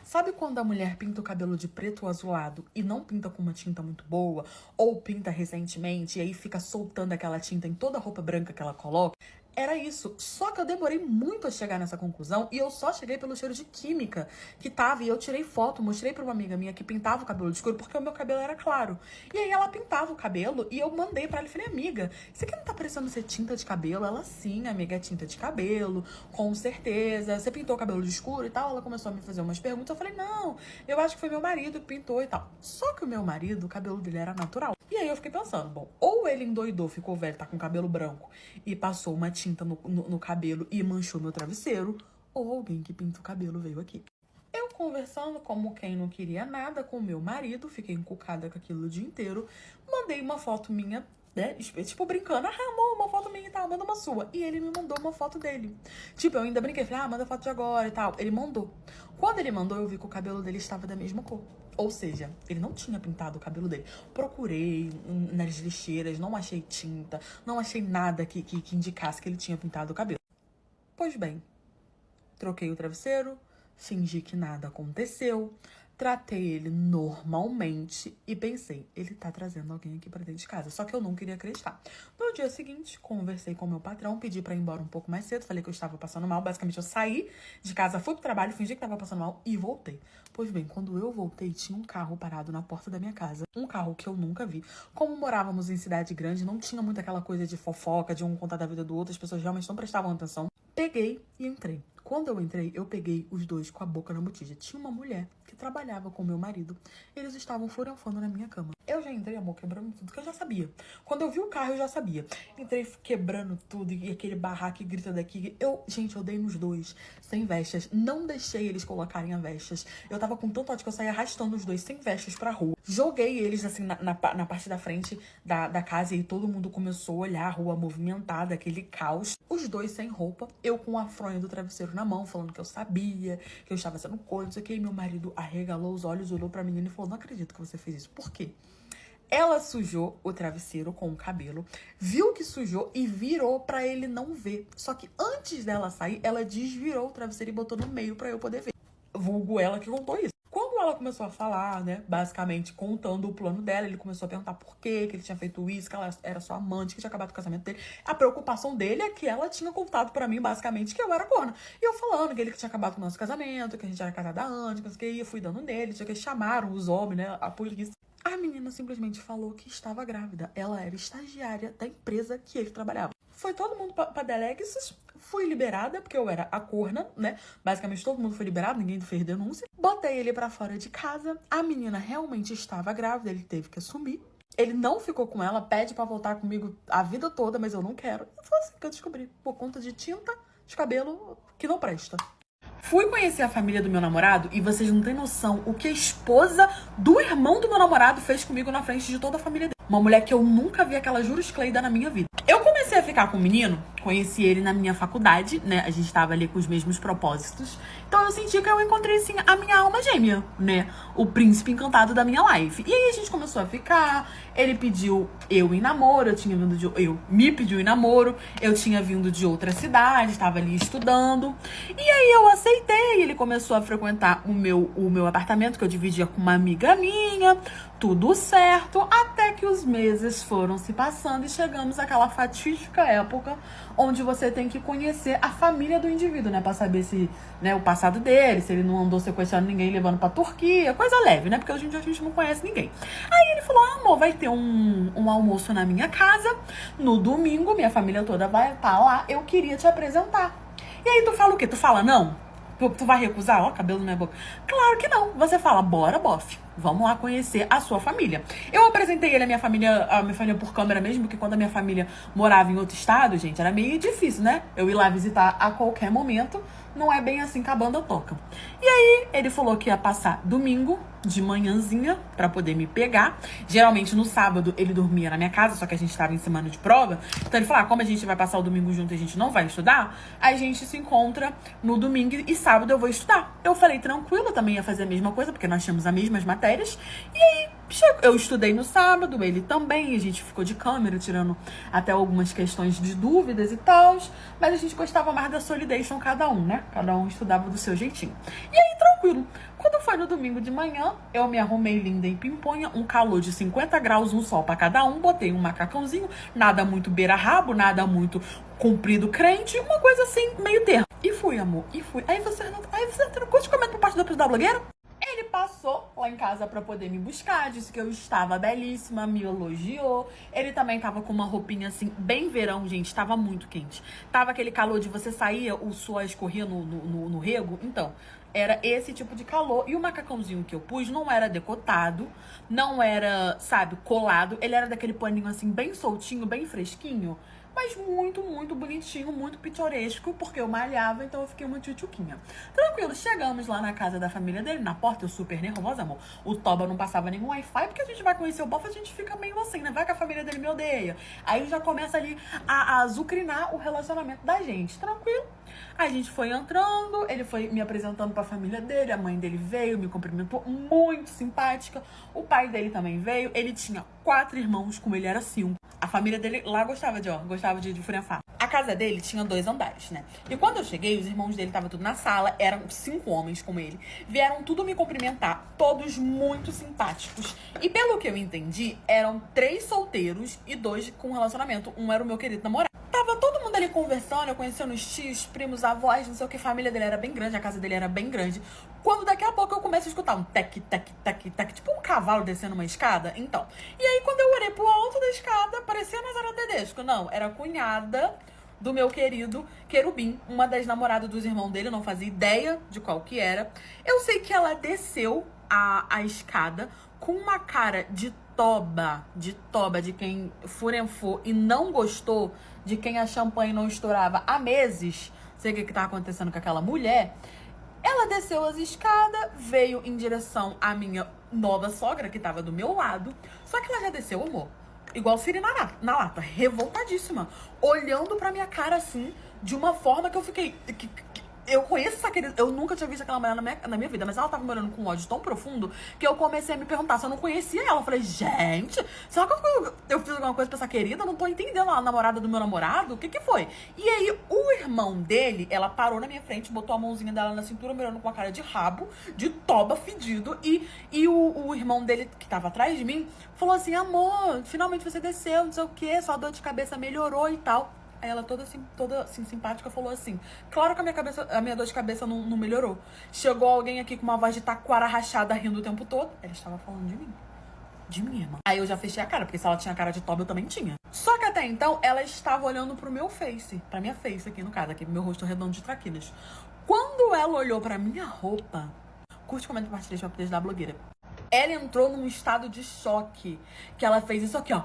Sabe quando a mulher pinta o cabelo de preto ou azulado e não pinta com uma tinta muito boa, ou pinta recentemente e aí fica soltando aquela tinta em toda a roupa branca que ela coloca? Era isso. Só que eu demorei muito a chegar nessa conclusão e eu só cheguei pelo cheiro de química que tava. E eu tirei foto, mostrei pra uma amiga minha que pintava o cabelo de escuro porque o meu cabelo era claro. E aí ela pintava o cabelo e eu mandei pra ela e falei, amiga, isso aqui não tá parecendo ser tinta de cabelo? Ela, sim, amiga, é tinta de cabelo, com certeza. Você pintou o cabelo de escuro e tal? Ela começou a me fazer umas perguntas. Eu falei, não, eu acho que foi meu marido que pintou e tal. Só que o meu marido, o cabelo dele era natural. E aí eu fiquei pensando, bom, ou ele endoidou, ficou velho, tá com cabelo branco e passou uma tinta no cabelo e manchou meu travesseiro, ou alguém que pinta o cabelo veio aqui. Eu conversando como quem não queria nada com o meu marido, fiquei encucada com aquilo o dia inteiro, mandei uma foto minha, né, tipo brincando, amor, uma foto minha e tal, manda uma sua. E ele me mandou uma foto dele. Tipo, eu ainda brinquei, falei, manda foto de agora e tal. Ele mandou. Quando ele mandou, eu vi que o cabelo dele estava da mesma cor. Ou seja, ele não tinha pintado o cabelo dele. Procurei nas lixeiras, não achei tinta, não achei nada que indicasse que ele tinha pintado o cabelo. Pois bem, troquei o travesseiro, fingi que nada aconteceu, tratei ele normalmente e pensei, ele tá trazendo alguém aqui pra dentro de casa. Só que eu não queria acreditar. No dia seguinte, conversei com o meu patrão, pedi pra ir embora um pouco mais cedo, falei que eu estava passando mal. Basicamente, eu saí de casa, fui pro trabalho, fingi que tava passando mal e voltei. Pois bem, quando eu voltei, tinha um carro parado na porta da minha casa. Um carro que eu nunca vi. Como morávamos em cidade grande, não tinha muito aquela coisa de fofoca, de um contar da vida do outro, as pessoas realmente não prestavam atenção. Peguei e entrei. Quando eu entrei, eu peguei os dois com a boca na botija. Tinha uma mulher que trabalhava com meu marido. Eles estavam furanfando na minha cama. Eu já entrei, amor, quebrando tudo, que eu já sabia. Quando eu vi o carro, eu já sabia. Entrei quebrando tudo, e aquele barraco grita daqui. Gente, eu dei nos dois, sem vestas. Não deixei eles colocarem as vestas. Eu tava com tanto ódio que eu saí arrastando os dois sem vestas pra rua. Joguei eles, assim, na parte da frente da casa, e aí todo mundo começou a olhar a rua movimentada, aquele caos. Os dois sem roupa, eu com a fronha do travesseiro na mão, falando que eu sabia, que eu estava sendo coisa, não sei o que. E meu marido arregalou os olhos, olhou pra menina e falou, não acredito que você fez isso. Por quê? Ela sujou o travesseiro com o cabelo, viu que sujou e virou pra ele não ver. Só que antes dela sair, ela desvirou o travesseiro e botou no meio pra eu poder ver. Vulgo ela que contou isso. Quando ela começou a falar, né, basicamente contando o plano dela, ele começou a perguntar por quê, que ele tinha feito isso, que ela era sua amante, que tinha acabado com o casamento dele. A preocupação dele é que ela tinha contado pra mim, basicamente, que eu era corna. E eu falando que ele tinha acabado com o nosso casamento, que a gente era casada há anos, que eu fui dando nele, tinha que chamaram os homens, né, a polícia. A menina simplesmente falou que estava grávida. Ela era estagiária da empresa que ele trabalhava. Foi todo mundo pra Delegacies, fui liberada, porque eu era a corna, né? Basicamente todo mundo foi liberado, ninguém fez denúncia. Botei ele pra fora de casa, a menina realmente estava grávida, ele teve que assumir. Ele não ficou com ela, pede pra voltar comigo a vida toda, mas eu não quero. E foi assim que eu descobri, por conta de tinta de cabelo que não presta. Fui conhecer a família do meu namorado e vocês não têm noção o que a esposa do irmão do meu namorado fez comigo na frente de toda a família dele. Uma mulher que eu nunca vi aquela juruscleida na minha vida. Eu comecei a ficar com o menino, conheci ele na minha faculdade, né? A gente tava ali com os mesmos propósitos. Então eu senti que eu encontrei, assim, a minha alma gêmea, né? O príncipe encantado da minha life. E aí a gente começou a ficar, ele pediu eu em namoro, me pediu em namoro, eu tinha vindo de outra cidade, tava ali estudando. E aí eu aceitei, ele começou a frequentar o meu apartamento, que eu dividia com uma amiga minha, tudo certo, até que os meses foram se passando e chegamos àquela fatídica época onde você tem que conhecer a família do indivíduo, né? Pra saber se, né, o passado dele, se ele não andou sequestrando ninguém, levando pra Turquia, coisa leve, né? Porque hoje em dia a gente não conhece ninguém. Aí ele falou, amor, vai ter um almoço na minha casa, no domingo, minha família toda vai estar lá, eu queria te apresentar. E aí tu fala o quê? Tu fala não? Tu vai recusar? Ó, cabelo na minha boca. Claro que não. Você fala, bora, bofe. Vamos lá conhecer a sua família. Eu apresentei ele à minha família por câmera mesmo, porque quando a minha família morava em outro estado, gente, era meio difícil, né? Eu ir lá visitar a qualquer momento. Não é bem assim que a banda toca. E aí, ele falou que ia passar domingo, de manhãzinha, pra poder me pegar. Geralmente, no sábado, ele dormia na minha casa, só que a gente tava em semana de prova. Então, ele falou, como a gente vai passar o domingo junto e a gente não vai estudar, a gente se encontra no domingo e sábado eu vou estudar. Eu falei, tranquilo, também ia fazer a mesma coisa, porque nós tínhamos as mesmas matérias. E aí, eu estudei no sábado, ele também, a gente ficou de câmera, tirando até algumas questões de dúvidas e tal, mas a gente gostava mais da solidation cada um, né? Cada um estudava do seu jeitinho. E aí, tranquilo. Quando foi no domingo de manhã, eu me arrumei linda em pimponha, um calor de 50 graus, um sol pra cada um, botei um macacãozinho, nada muito beira-rabo, nada muito comprido crente, uma coisa assim, meio termo. E fui, amor, e fui. Aí você não curte comentar por parte da blogueira? Ele passou lá em casa pra poder me buscar, disse que eu estava belíssima, me elogiou. Ele também tava com uma roupinha assim, bem verão, gente, tava muito quente. Tava aquele calor de você saía, o suor escorria no rego, então... Era esse tipo de calor. E o macacãozinho que eu pus não era decotado, não era, sabe, colado. Ele era daquele paninho assim, bem soltinho, bem fresquinho. Mas muito, muito bonitinho, muito pitoresco, porque eu malhava, então eu fiquei uma tchutchuquinha. Tranquilo, chegamos lá na casa da família dele, na porta, eu super nervosa, amor. O Toba não passava nenhum Wi-Fi, porque a gente vai conhecer o bofe, a gente fica meio assim, né? Vai que a família dele me odeia. Aí já começa ali a azucrinar o relacionamento da gente. Tranquilo. A gente foi entrando, ele foi me apresentando pra família dele, a mãe dele veio, me cumprimentou, muito simpática. O pai dele também veio, ele tinha 4 irmãos, como ele era 5. A família dele lá gostava de furenfar. A casa dele tinha 2 andares, né? E quando eu cheguei, os irmãos dele estavam tudo na sala, eram 5 homens como ele. Vieram tudo me cumprimentar, todos muito simpáticos. E pelo que eu entendi, eram 3 solteiros e 2 com relacionamento. Um era o meu querido namorado. Tava todo mundo ali conversando, eu conhecendo os tios, primos, avós, não sei o que. A família dele era bem grande, a casa dele era bem grande. Quando daqui a pouco eu começo a escutar um tec, tec, tec, tec, tipo um cavalo descendo uma escada. Então, e aí quando eu olhei pro alto da escada, parecia Nazaré Tedesco. Não, era a cunhada do meu querido Querubim, uma das namoradas dos irmãos dele, eu não fazia ideia de qual que era. Eu sei que ela desceu a escada com uma cara de toba, de quem furenfou e não gostou, de quem a champanhe não estourava há meses. Sei o que tá acontecendo com aquela mulher. Ela desceu as escadas, veio em direção à minha nova sogra, que tava do meu lado. Só que ela já desceu, amor, igual Siri na lata, revoltadíssima, olhando pra minha cara assim, de uma forma que eu fiquei... Eu conheço essa querida, eu nunca tinha visto aquela mulher na minha vida, mas ela tava me olhando com um ódio tão profundo que eu comecei a me perguntar se eu não conhecia ela. Eu falei, gente, será que eu fiz alguma coisa pra essa querida? Eu não tô entendendo, a namorada do meu namorado? O que que foi? E aí, o irmão dele, ela parou na minha frente, botou a mãozinha dela na cintura, me olhando com a cara de rabo, de toba fedido, e o irmão dele, que tava atrás de mim, falou assim, amor, finalmente você desceu, não sei o que, sua dor de cabeça melhorou e tal. Aí ela toda assim, simpática, falou assim, claro que a minha dor de cabeça não melhorou. Chegou alguém aqui com uma voz de taquara rachada rindo o tempo todo. Ela estava falando de mim. de minha irmã. Aí eu já fechei a cara, porque se ela tinha cara de toba, eu também tinha. Só que até então, ela estava olhando pro meu face. Pra minha face aqui, no caso. Aqui, meu rosto redondo de traquinas. Quando ela olhou pra minha roupa... Curte, comenta e compartilha, deixa eu ajudar a blogueira. Ela entrou num estado de choque. Que ela fez isso aqui, ó.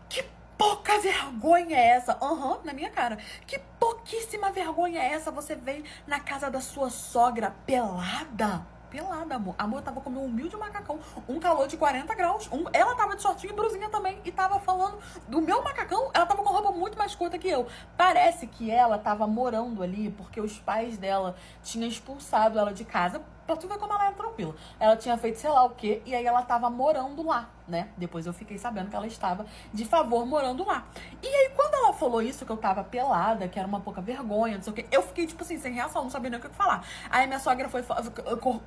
Que pouca vergonha é essa? Na minha cara. Que pouquíssima vergonha é essa? Você veio na casa da sua sogra pelada? Pelada, amor. Amor, tava com meu humilde macacão. Um calor de 40 graus. Ela tava de shortinho e brusinha também. E tava falando do meu macacão. Ela tava com roupa muito mais curta que eu. Parece que ela tava morando ali porque os pais dela tinham expulsado ela de casa. Pra tu ver como ela era tranquila. Ela tinha feito sei lá o quê. E aí ela tava morando lá, né? Depois eu fiquei sabendo que ela estava de favor morando lá. E aí quando ela falou isso, que eu tava pelada, que era uma pouca vergonha, não sei o quê, eu fiquei tipo assim, sem reação, não sabia nem o que falar. Aí minha sogra foi,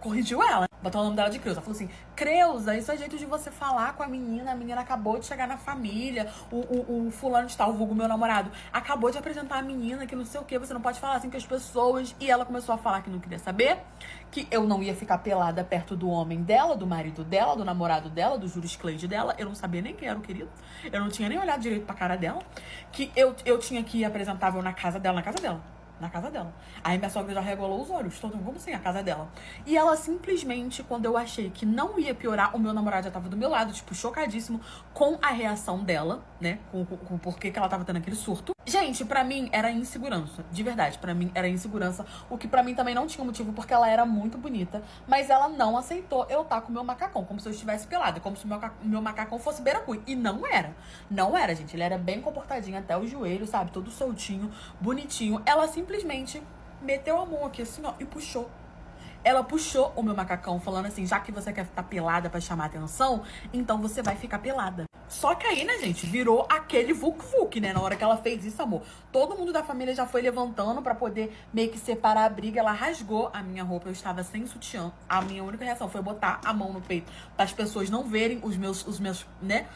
corrigiu ela. Botou o nome dela de Creuza. Ela falou assim, Creuza, isso é jeito de você falar com a menina acabou de chegar na família, o fulano de tal, o vulgo meu namorado, acabou de apresentar a menina, que não sei o que, você não pode falar assim com as pessoas. E ela começou a falar que não queria saber, que eu não ia ficar pelada perto do homem dela, do marido dela, do namorado dela, do juriscleide dela. Eu não sabia nem quem era o querido. Eu não tinha nem olhado direito pra cara dela. Que eu tinha que ir apresentável na casa dela. Na casa dela. Aí minha sogra já regolou os olhos. Como assim? A casa dela. E ela simplesmente, quando eu achei que não ia piorar, o meu namorado já tava do meu lado, tipo, chocadíssimo com a reação dela, né? Com o porquê que ela tava tendo aquele surto. Gente, pra mim era insegurança. De verdade, pra mim era insegurança. O que pra mim também não tinha motivo, porque ela era muito bonita. Mas ela não aceitou eu estar com o meu macacão, como se eu estivesse pelada. Como se o meu macacão fosse beira-cui. E não era. Não era, gente. Ele era bem comportadinho até o joelho, sabe? Todo soltinho, bonitinho. Ela simplesmente meteu a mão aqui assim, ó, e puxou. Ela puxou o meu macacão, falando assim, já que você quer ficar pelada pra chamar atenção, então você vai ficar pelada. Só que aí, né, gente, virou aquele vuc-vuc, né? Na hora que ela fez isso, amor, todo mundo da família já foi levantando pra poder meio que separar a briga. Ela rasgou a minha roupa, eu estava sem sutiã. A minha única reação foi botar a mão no peito para as pessoas não verem os meus, né,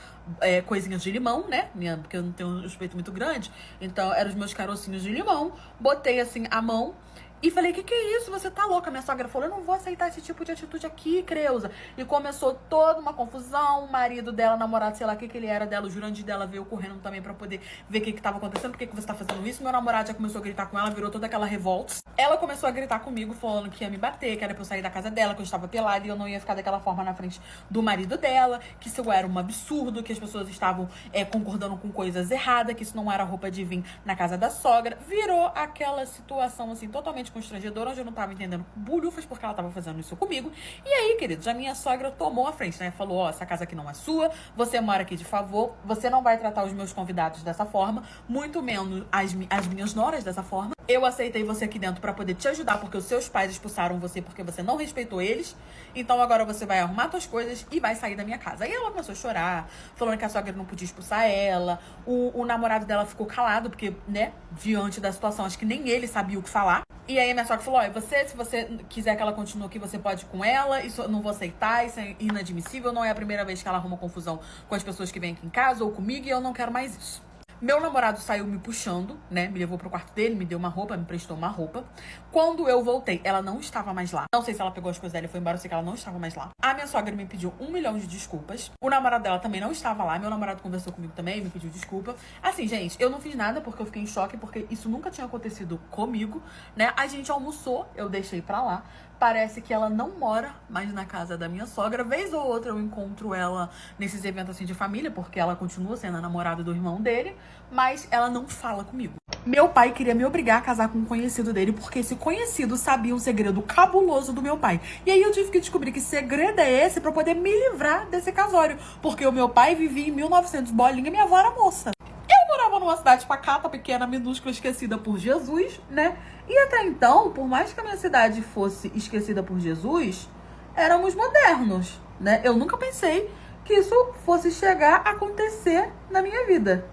coisinhas de limão, né? Porque eu não tenho os peitos muito grandes. Então, eram os meus carocinhos de limão. Botei, assim, a mão. E falei, que é isso? Você tá louca? Minha sogra falou, eu não vou aceitar esse tipo de atitude aqui, Creuza. E começou toda uma confusão. O marido dela, namorado, sei lá o que ele era dela, o Jurandir dela veio correndo também pra poder ver o que tava acontecendo. Por que você tá fazendo isso? Meu namorado já começou a gritar com ela, virou toda aquela revolta. Ela começou a gritar comigo, falando que ia me bater, que era pra eu sair da casa dela, que eu estava pelada e eu não ia ficar daquela forma na frente do marido dela, que isso era um absurdo, que as pessoas estavam concordando com coisas erradas, que isso não era roupa de vir na casa da sogra. Virou aquela situação, assim, totalmente constrangedora, onde eu não tava entendendo bulhufas porque ela tava fazendo isso comigo. E aí, queridos, a minha sogra tomou a frente, né? Falou, ó, essa casa aqui não é sua, você mora aqui de favor, você não vai tratar os meus convidados dessa forma, muito menos as minhas noras dessa forma. Eu aceitei você aqui dentro pra poder te ajudar, porque os seus pais expulsaram você porque você não respeitou eles. Então agora você vai arrumar suas coisas e vai sair da minha casa. Aí ela começou a chorar, falando que a sogra não podia expulsar ela. O namorado dela ficou calado, porque, né, diante da situação, acho que nem ele sabia o que falar. E aí a minha sogra falou, ó, se você quiser que ela continue aqui, você pode ir com ela. Isso eu não vou aceitar, isso é inadmissível. Não é a primeira vez que ela arruma confusão com as pessoas que vêm aqui em casa ou comigo, e eu não quero mais isso. Meu namorado saiu me puxando, né? Me levou pro quarto dele, me deu uma roupa, me prestou uma roupa. Quando eu voltei, ela não estava mais lá. Não sei se ela pegou as coisas dela e foi embora, eu sei que ela não estava mais lá. A minha sogra me pediu 1 milhão de desculpas. O namorado dela também não estava lá. Meu namorado conversou comigo também, me pediu desculpa. Assim, gente, eu não fiz nada porque eu fiquei em choque, porque isso nunca tinha acontecido comigo, né? A gente almoçou, eu deixei pra lá. Parece que ela não mora mais na casa da minha sogra. Vez ou outra eu encontro ela nesses eventos assim de família, porque ela continua sendo a namorada do irmão dele, mas ela não fala comigo. Meu pai queria me obrigar a casar com um conhecido dele, porque esse conhecido sabia um segredo cabuloso do meu pai. E aí eu tive que descobrir que segredo é esse pra poder me livrar desse casório, porque o meu pai vivia em 1900 bolinha e minha avó era moça. Eu morava numa cidade pacata, pequena, minúscula, esquecida por Jesus, né? E até então, por mais que a minha cidade fosse esquecida por Jesus, éramos modernos, né? Eu nunca pensei que isso fosse chegar a acontecer na minha vida.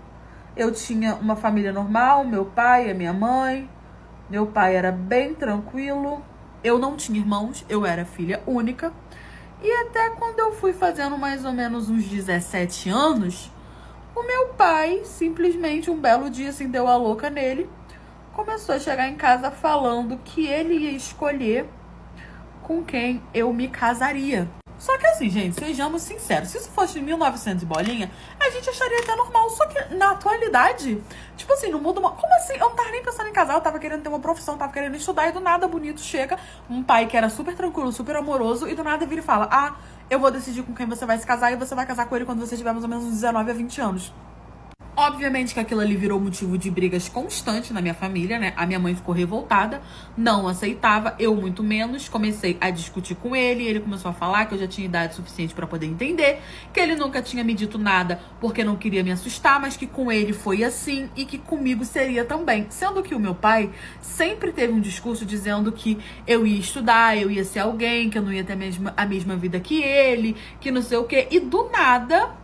Eu tinha uma família normal, meu pai e a minha mãe. Meu pai era bem tranquilo. Eu não tinha irmãos, eu era filha única. E até quando eu fui fazendo mais ou menos uns 17 anos, o meu pai, simplesmente um belo dia, assim, deu a louca nele. Começou a chegar em casa falando que ele ia escolher com quem eu me casaria. Só que assim, gente, sejamos sinceros, se isso fosse em 1900 e bolinha, a gente acharia até normal. Só que na atualidade, tipo assim, não muda uma... Como assim? Eu não tava nem pensando em casar, eu tava querendo ter uma profissão, tava querendo estudar, e do nada bonito chega um pai que era super tranquilo, super amoroso, e do nada vira e fala: ah, eu vou decidir com quem você vai se casar, e você vai casar com ele quando você tiver mais ou menos uns 19 a 20 anos. Obviamente que aquilo ali virou motivo de brigas constantes na minha família, né? A minha mãe ficou revoltada, não aceitava, eu muito menos. Comecei a discutir com ele começou a falar que eu já tinha idade suficiente pra poder entender, que ele nunca tinha me dito nada porque não queria me assustar, mas que com ele foi assim e que comigo seria também. Sendo que o meu pai sempre teve um discurso dizendo que eu ia estudar, eu ia ser alguém, que eu não ia ter a mesma vida que ele, que não sei o quê. E do nada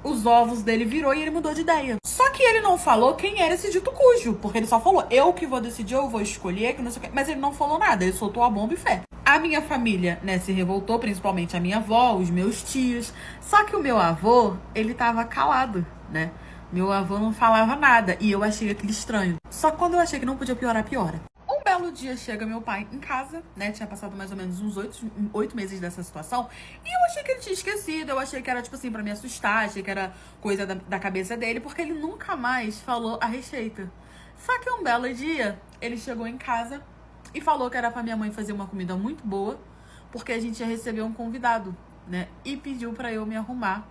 os ovos dele virou e ele mudou de ideia. Só que ele não falou quem era esse dito cujo, porque ele só falou: eu que vou decidir, eu vou escolher, que não sei o quê. Mas ele não falou nada, ele soltou a bomba e fé. A minha família, né, se revoltou, principalmente a minha avó, os meus tios. Só que o meu avô, ele tava calado, né? Meu avô não falava nada e eu achei aquilo estranho. Só que quando eu achei que não podia piorar, piora. Um belo dia chega meu pai em casa, né? Tinha passado mais ou menos uns 8 meses dessa situação. E eu achei que ele tinha esquecido. Eu achei que era, tipo assim, pra me assustar. Achei que era coisa da cabeça dele. Porque ele nunca mais falou a receita. Só que um belo dia, ele chegou em casa e falou que era pra minha mãe fazer uma comida muito boa. Porque a gente ia receber um convidado, né? E pediu pra eu me arrumar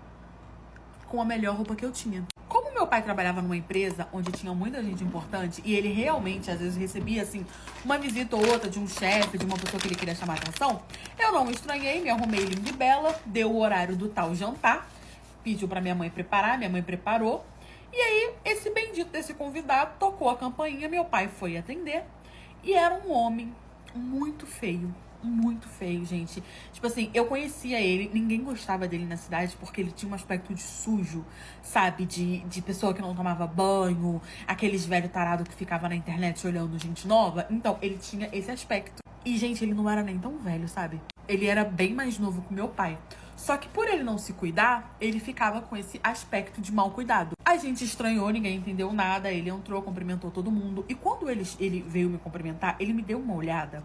com a melhor roupa que eu tinha. Como meu pai trabalhava numa empresa onde tinha muita gente importante e ele realmente, às vezes, recebia, assim, uma visita ou outra de um chefe, de uma pessoa que ele queria chamar a atenção, eu não me estranhei, me arrumei linda e bela, deu o horário do tal jantar, pediu pra minha mãe preparar, minha mãe preparou, e aí, esse bendito desse convidado tocou a campainha, meu pai foi atender, e era um homem muito feio. Muito feio, gente. Tipo assim, eu conhecia ele, ninguém gostava dele na cidade porque ele tinha um aspecto de sujo, sabe? De pessoa que não tomava banho, aqueles velho tarado que ficava na internet olhando gente nova. Então, ele tinha esse aspecto. E, gente, ele não era nem tão velho, sabe? Ele era bem mais novo que meu pai. Só que por ele não se cuidar, ele ficava com esse aspecto de mal cuidado. A gente estranhou, ninguém entendeu nada, ele entrou, cumprimentou todo mundo. E quando ele veio me cumprimentar, ele me deu uma olhada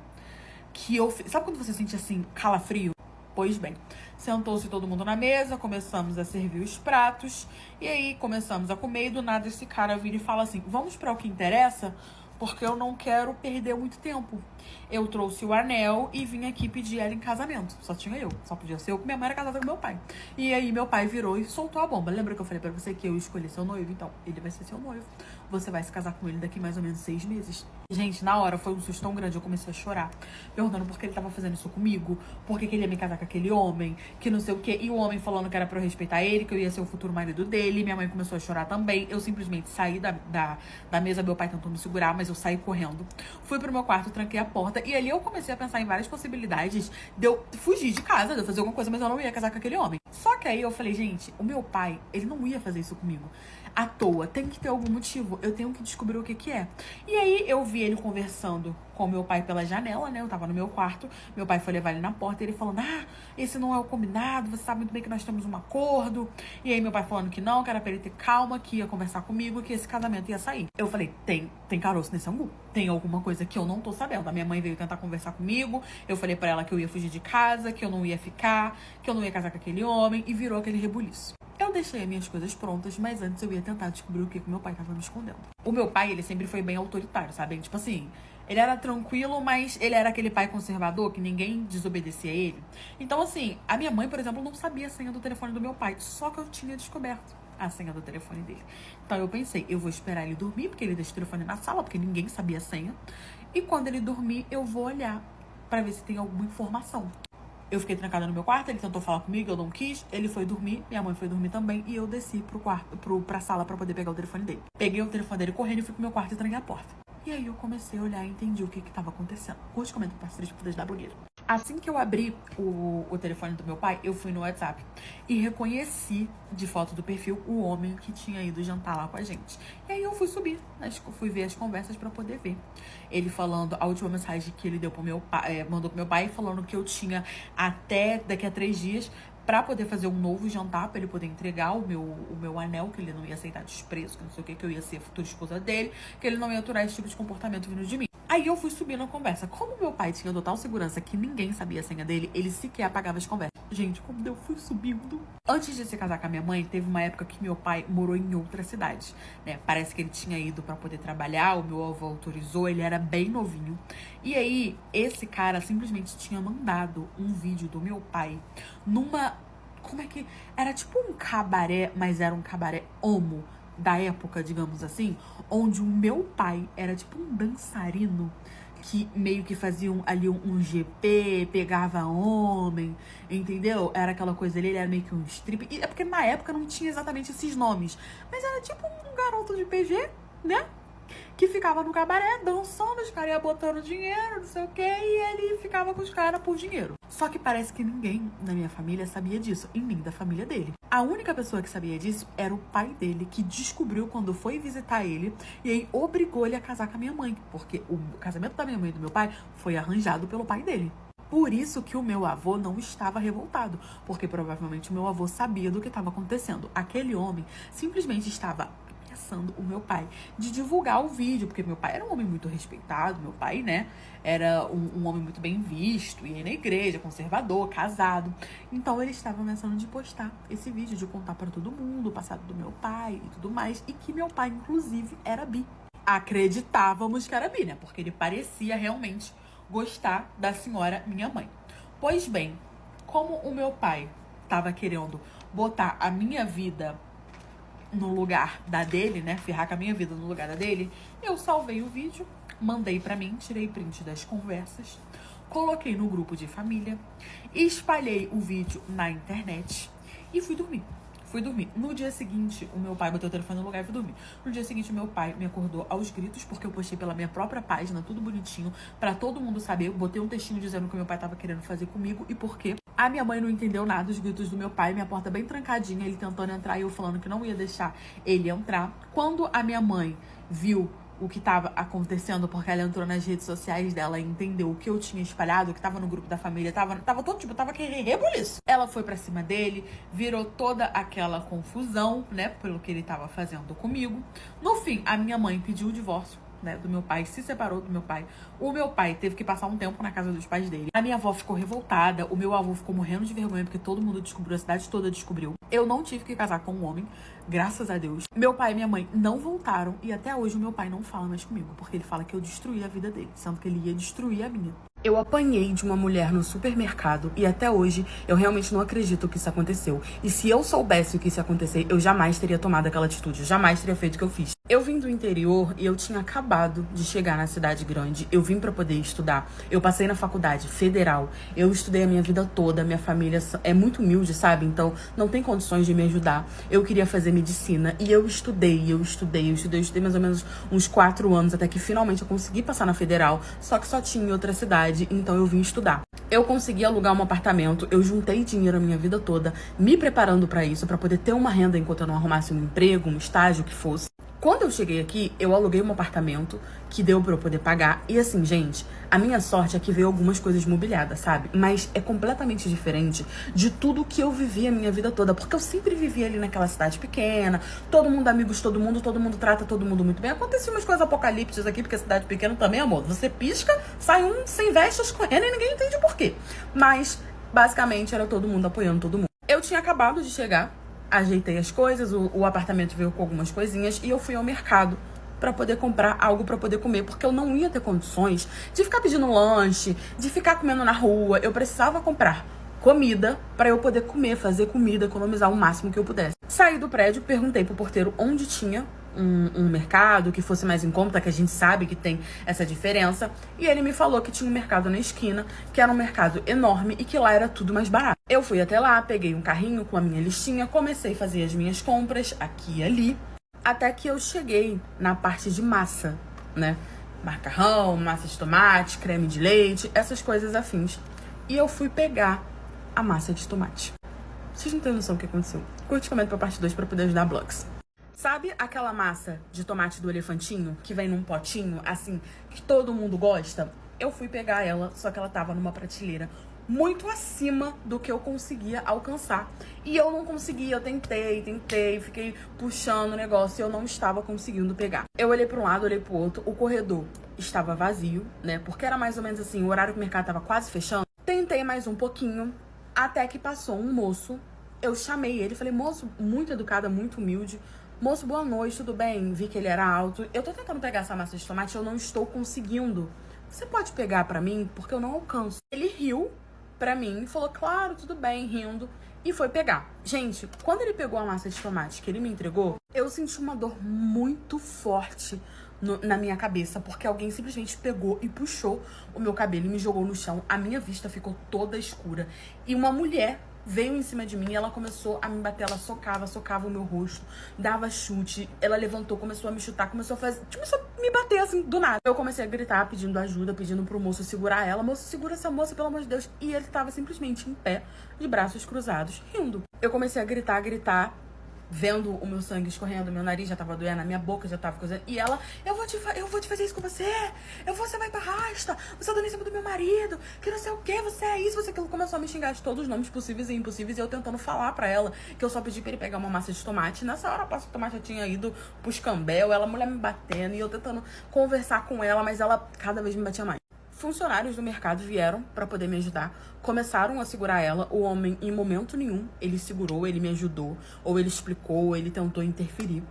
que eu... Sabe quando você sente assim, calafrio? Pois bem, sentou-se todo mundo na mesa, começamos a servir os pratos, e aí começamos a comer, e do nada esse cara vira e fala assim: vamos para o que interessa, porque eu não quero perder muito tempo. Eu trouxe o anel e vim aqui pedir ela em casamento. Só tinha eu, só podia ser eu, que minha mãe era casada com meu pai. E aí meu pai virou e soltou a bomba. Lembra que eu falei pra você que eu escolhi seu noivo? Então, ele vai ser seu noivo. Você vai se casar com ele daqui mais ou menos 6 meses. Gente, na hora foi um susto tão grande, eu comecei a chorar, perguntando por que ele tava fazendo isso comigo, por que ele ia me casar com aquele homem, que não sei o quê. E o homem falando que era pra eu respeitar ele, que eu ia ser o futuro marido dele. Minha mãe começou a chorar também. Eu simplesmente saí da mesa, meu pai tentou me segurar, mas eu saí correndo. Fui pro meu quarto, tranquei a porta, e ali eu comecei a pensar em várias possibilidades de eu fugir de casa, de eu fazer alguma coisa, mas eu não ia casar com aquele homem. Só que aí eu falei: gente, o meu pai, ele não ia fazer isso comigo à toa, tem que ter algum motivo, eu tenho que descobrir o que que é. E aí eu vi ele conversando com meu pai pela janela, né? Eu tava no meu quarto, meu pai foi levar ele na porta e ele falando: ah, esse não é o combinado, você sabe muito bem que nós temos um acordo. E aí meu pai falando que não, que era pra ele ter calma, que ia conversar comigo, que esse casamento ia sair. Eu falei: tem caroço nesse angu, tem alguma coisa que eu não tô sabendo. A minha mãe veio tentar conversar comigo, eu falei pra ela que eu ia fugir de casa, que eu não ia ficar, que eu não ia casar com aquele homem, e virou aquele rebuliço. Eu deixei as minhas coisas prontas, mas antes eu ia tentar descobrir o que meu pai tava me escondendo. O meu pai, ele sempre foi bem autoritário, sabe? Tipo assim, ele era tranquilo, mas ele era aquele pai conservador que ninguém desobedecia a ele. Então, assim, a minha mãe, por exemplo, não sabia a senha do telefone do meu pai, só que eu tinha descoberto a senha do telefone dele. Então eu pensei: eu vou esperar ele dormir, porque ele deixa o telefone na sala, porque ninguém sabia a senha. E quando ele dormir, eu vou olhar pra ver se tem alguma informação. Eu fiquei trancada no meu quarto, ele tentou falar comigo, eu não quis, ele foi dormir, minha mãe foi dormir também, e eu desci pro quarto, pra sala pra poder pegar o telefone dele. Peguei o telefone dele correndo e fui pro meu quarto e tranquei a porta. E aí eu comecei a olhar e entendi o que tava acontecendo. Curte, comenta, parceria de poder da blogueira. Assim que eu abri o telefone do meu pai, eu fui no WhatsApp e reconheci de foto do perfil o homem que tinha ido jantar lá com a gente. E aí eu fui subir, fui ver as conversas pra poder ver. Ele falando, a última mensagem que ele deu pro meu pai, mandou pro meu pai, falando que eu tinha até daqui a 3 dias pra poder fazer um novo jantar, pra ele poder entregar o meu anel, que ele não ia aceitar desprezo, que não sei o que eu ia ser a futura esposa dele, que ele não ia aturar esse tipo de comportamento vindo de mim. Aí eu fui subindo a conversa. Como meu pai tinha total segurança que ninguém sabia a senha dele, ele sequer apagava as conversas. Gente, como eu fui subindo. Antes de se casar com a minha mãe, teve uma época que meu pai morou em outra cidade, né? Parece que ele tinha ido pra poder trabalhar, o meu avô autorizou, ele era bem novinho. E aí, esse cara simplesmente tinha mandado um vídeo do meu pai numa... Como é que... Era tipo um cabaré, mas era um cabaré homo da época, digamos assim, onde o meu pai era tipo um dançarino que meio que faziam ali um GP, pegava homem, entendeu? Era aquela coisa ali, ele era meio que um strip. E é porque na época não tinha exatamente esses nomes, mas era tipo um garoto de PG, né? Que ficava no cabaré dançando, os caras iam botando dinheiro, não sei o que, e ele ficava com os caras por dinheiro. Só que parece que ninguém na minha família sabia disso, e nem da família dele. A única pessoa que sabia disso era o pai dele, que descobriu quando foi visitar ele, e aí obrigou ele a casar com a minha mãe, porque o casamento da minha mãe e do meu pai foi arranjado pelo pai dele. Por isso que o meu avô não estava revoltado, porque provavelmente o meu avô sabia do que estava acontecendo. Aquele homem simplesmente estava ameaçando o meu pai de divulgar o vídeo, porque meu pai era um homem muito respeitado, meu pai, né, era um homem muito bem visto, ia na igreja, conservador, casado. Então ele estava ameaçando de postar esse vídeo, de contar para todo mundo o passado do meu pai e tudo mais, e que meu pai, inclusive, era bi. Acreditávamos que era bi, né, porque ele parecia realmente gostar da senhora minha mãe. Pois bem, como o meu pai estava querendo botar a minha vida no lugar da dele, né, ferrar com a minha vida no lugar da dele, eu salvei o vídeo, mandei pra mim, tirei print das conversas, coloquei no grupo de família, espalhei o vídeo na internet e fui dormir. No dia seguinte, o meu pai botou o telefone no lugar e fui dormir. No dia seguinte, o meu pai me acordou aos gritos, porque eu postei pela minha própria página, tudo bonitinho, pra todo mundo saber. Eu botei um textinho dizendo o que meu pai tava querendo fazer comigo e por quê. A minha mãe não entendeu nada, os gritos do meu pai, minha porta bem trancadinha, ele tentando entrar e eu falando que não ia deixar ele entrar. Quando a minha mãe viu o que tava acontecendo, porque ela entrou nas redes sociais dela e entendeu o que eu tinha espalhado, o que tava no grupo da família, tava todo tipo, tava querendo rebuliço. Ela foi pra cima dele, virou toda aquela confusão, né, pelo que ele tava fazendo comigo. No fim, a minha mãe pediu o divórcio, né, do meu pai, se separou do meu pai. O meu pai teve que passar um tempo na casa dos pais dele. A minha avó ficou revoltada, o meu avô ficou morrendo de vergonha, porque todo mundo descobriu, a cidade toda descobriu. Eu não tive que casar com um homem, graças a Deus. Meu pai e minha mãe não voltaram e até hoje o meu pai não fala mais comigo, porque ele fala que eu destruí a vida dele, sendo que ele ia destruir a minha. Eu apanhei de uma mulher no supermercado e até hoje eu realmente não acredito que isso aconteceu. E se eu soubesse o que isso ia acontecer, eu jamais teria tomado aquela atitude, eu jamais teria feito o que eu fiz. Eu vim do interior e eu tinha acabado de chegar na cidade grande. Eu vim pra poder estudar. Eu passei na faculdade federal. Eu estudei a minha vida toda. Minha família é muito humilde, sabe? Então não tem condições de me ajudar. Eu queria fazer medicina e eu estudei mais ou menos uns 4 anos até que finalmente eu consegui passar na federal. Só que só tinha em outra cidade, então eu vim estudar. Eu consegui alugar um apartamento. Eu juntei dinheiro a minha vida toda, me preparando pra isso, pra poder ter uma renda enquanto eu não arrumasse um emprego, um estágio, o que fosse. Quando eu cheguei aqui, eu aluguei um apartamento que deu pra eu poder pagar. E assim, gente, a minha sorte é que veio algumas coisas mobiliadas, sabe? Mas é completamente diferente de tudo que eu vivi a minha vida toda. Porque eu sempre vivi ali naquela cidade pequena, todo mundo amigos, todo mundo trata todo mundo muito bem. Aconteciam umas coisas apocalípticas aqui, porque a cidade pequena também, amor. Você pisca, sai um sem vestes correndo e ninguém entende por quê. Mas, basicamente, era todo mundo apoiando todo mundo. Eu tinha acabado de chegar, ajeitei as coisas, o apartamento veio com algumas coisinhas e eu fui ao mercado pra poder comprar algo pra poder comer, porque eu não ia ter condições de ficar pedindo lanche, de ficar comendo na rua. Eu precisava comprar comida pra eu poder comer, fazer comida, economizar o máximo que eu pudesse. Saí do prédio, perguntei pro porteiro onde tinha um mercado que fosse mais em conta, que a gente sabe que tem essa diferença, e ele me falou que tinha um mercado na esquina, que era um mercado enorme e que lá era tudo mais barato. Eu fui até lá, peguei um carrinho com a minha listinha, comecei a fazer as minhas compras aqui e ali, até que eu cheguei na parte de massa, né? Macarrão, massa de tomate, creme de leite, essas coisas afins. E eu fui pegar a massa de tomate. Vocês não têm noção do que aconteceu. Curte e comenta pra parte 2 pra poder ajudar a Blogs. Sabe aquela massa de tomate do elefantinho que vem num potinho, assim, que todo mundo gosta? Eu fui pegar ela, só que ela tava numa prateleira muito acima do que eu conseguia alcançar. E eu não conseguia, eu tentei, fiquei puxando o negócio e eu não estava conseguindo pegar. Eu olhei para um lado, olhei pro outro, o corredor estava vazio, né? Porque era mais ou menos assim, o horário que o mercado tava quase fechando. Tentei mais um pouquinho, até que passou um moço. Eu chamei ele, falei, moço, muito educada, muito humilde. Moço, boa noite, tudo bem? Vi que ele era alto. Eu tô tentando pegar essa massa de tomate, eu não estou conseguindo. Você pode pegar pra mim? Porque eu não alcanço. Ele riu pra mim, falou, claro, tudo bem, rindo, e foi pegar. Gente, quando ele pegou a massa de tomate que ele me entregou, eu senti uma dor muito forte na minha cabeça, porque alguém simplesmente pegou e puxou o meu cabelo e me jogou no chão. A minha vista ficou toda escura. E uma mulher veio em cima de mim e ela começou a me bater, ela socava o meu rosto, dava chute, ela levantou, começou a me chutar, começou a me bater assim, do nada. Eu comecei a gritar, pedindo ajuda, pedindo pro moço segurar ela. Moço, segura essa moça, pelo amor de Deus. E ele tava simplesmente em pé, de braços cruzados, rindo. Eu comecei a gritar, vendo o meu sangue escorrendo, meu nariz já tava doendo, a minha boca já tava coisando. E ela, eu vou te fazer isso com você, você vai pra rasta, você tá dando em cima do meu marido, que não sei o que, você é isso, você é aquilo. Começou a me xingar de todos os nomes possíveis e impossíveis, e eu tentando falar pra ela que eu só pedi pra ele pegar uma massa de tomate. Nessa hora a massa de tomate já tinha ido pro escambel, ela, a mulher me batendo, e eu tentando conversar com ela, mas ela cada vez me batia mais. Funcionários do mercado vieram pra poder me ajudar, começaram a segurar ela. O homem, em momento nenhum, ele segurou, ele me ajudou, ou ele explicou, ou ele tentou interferir.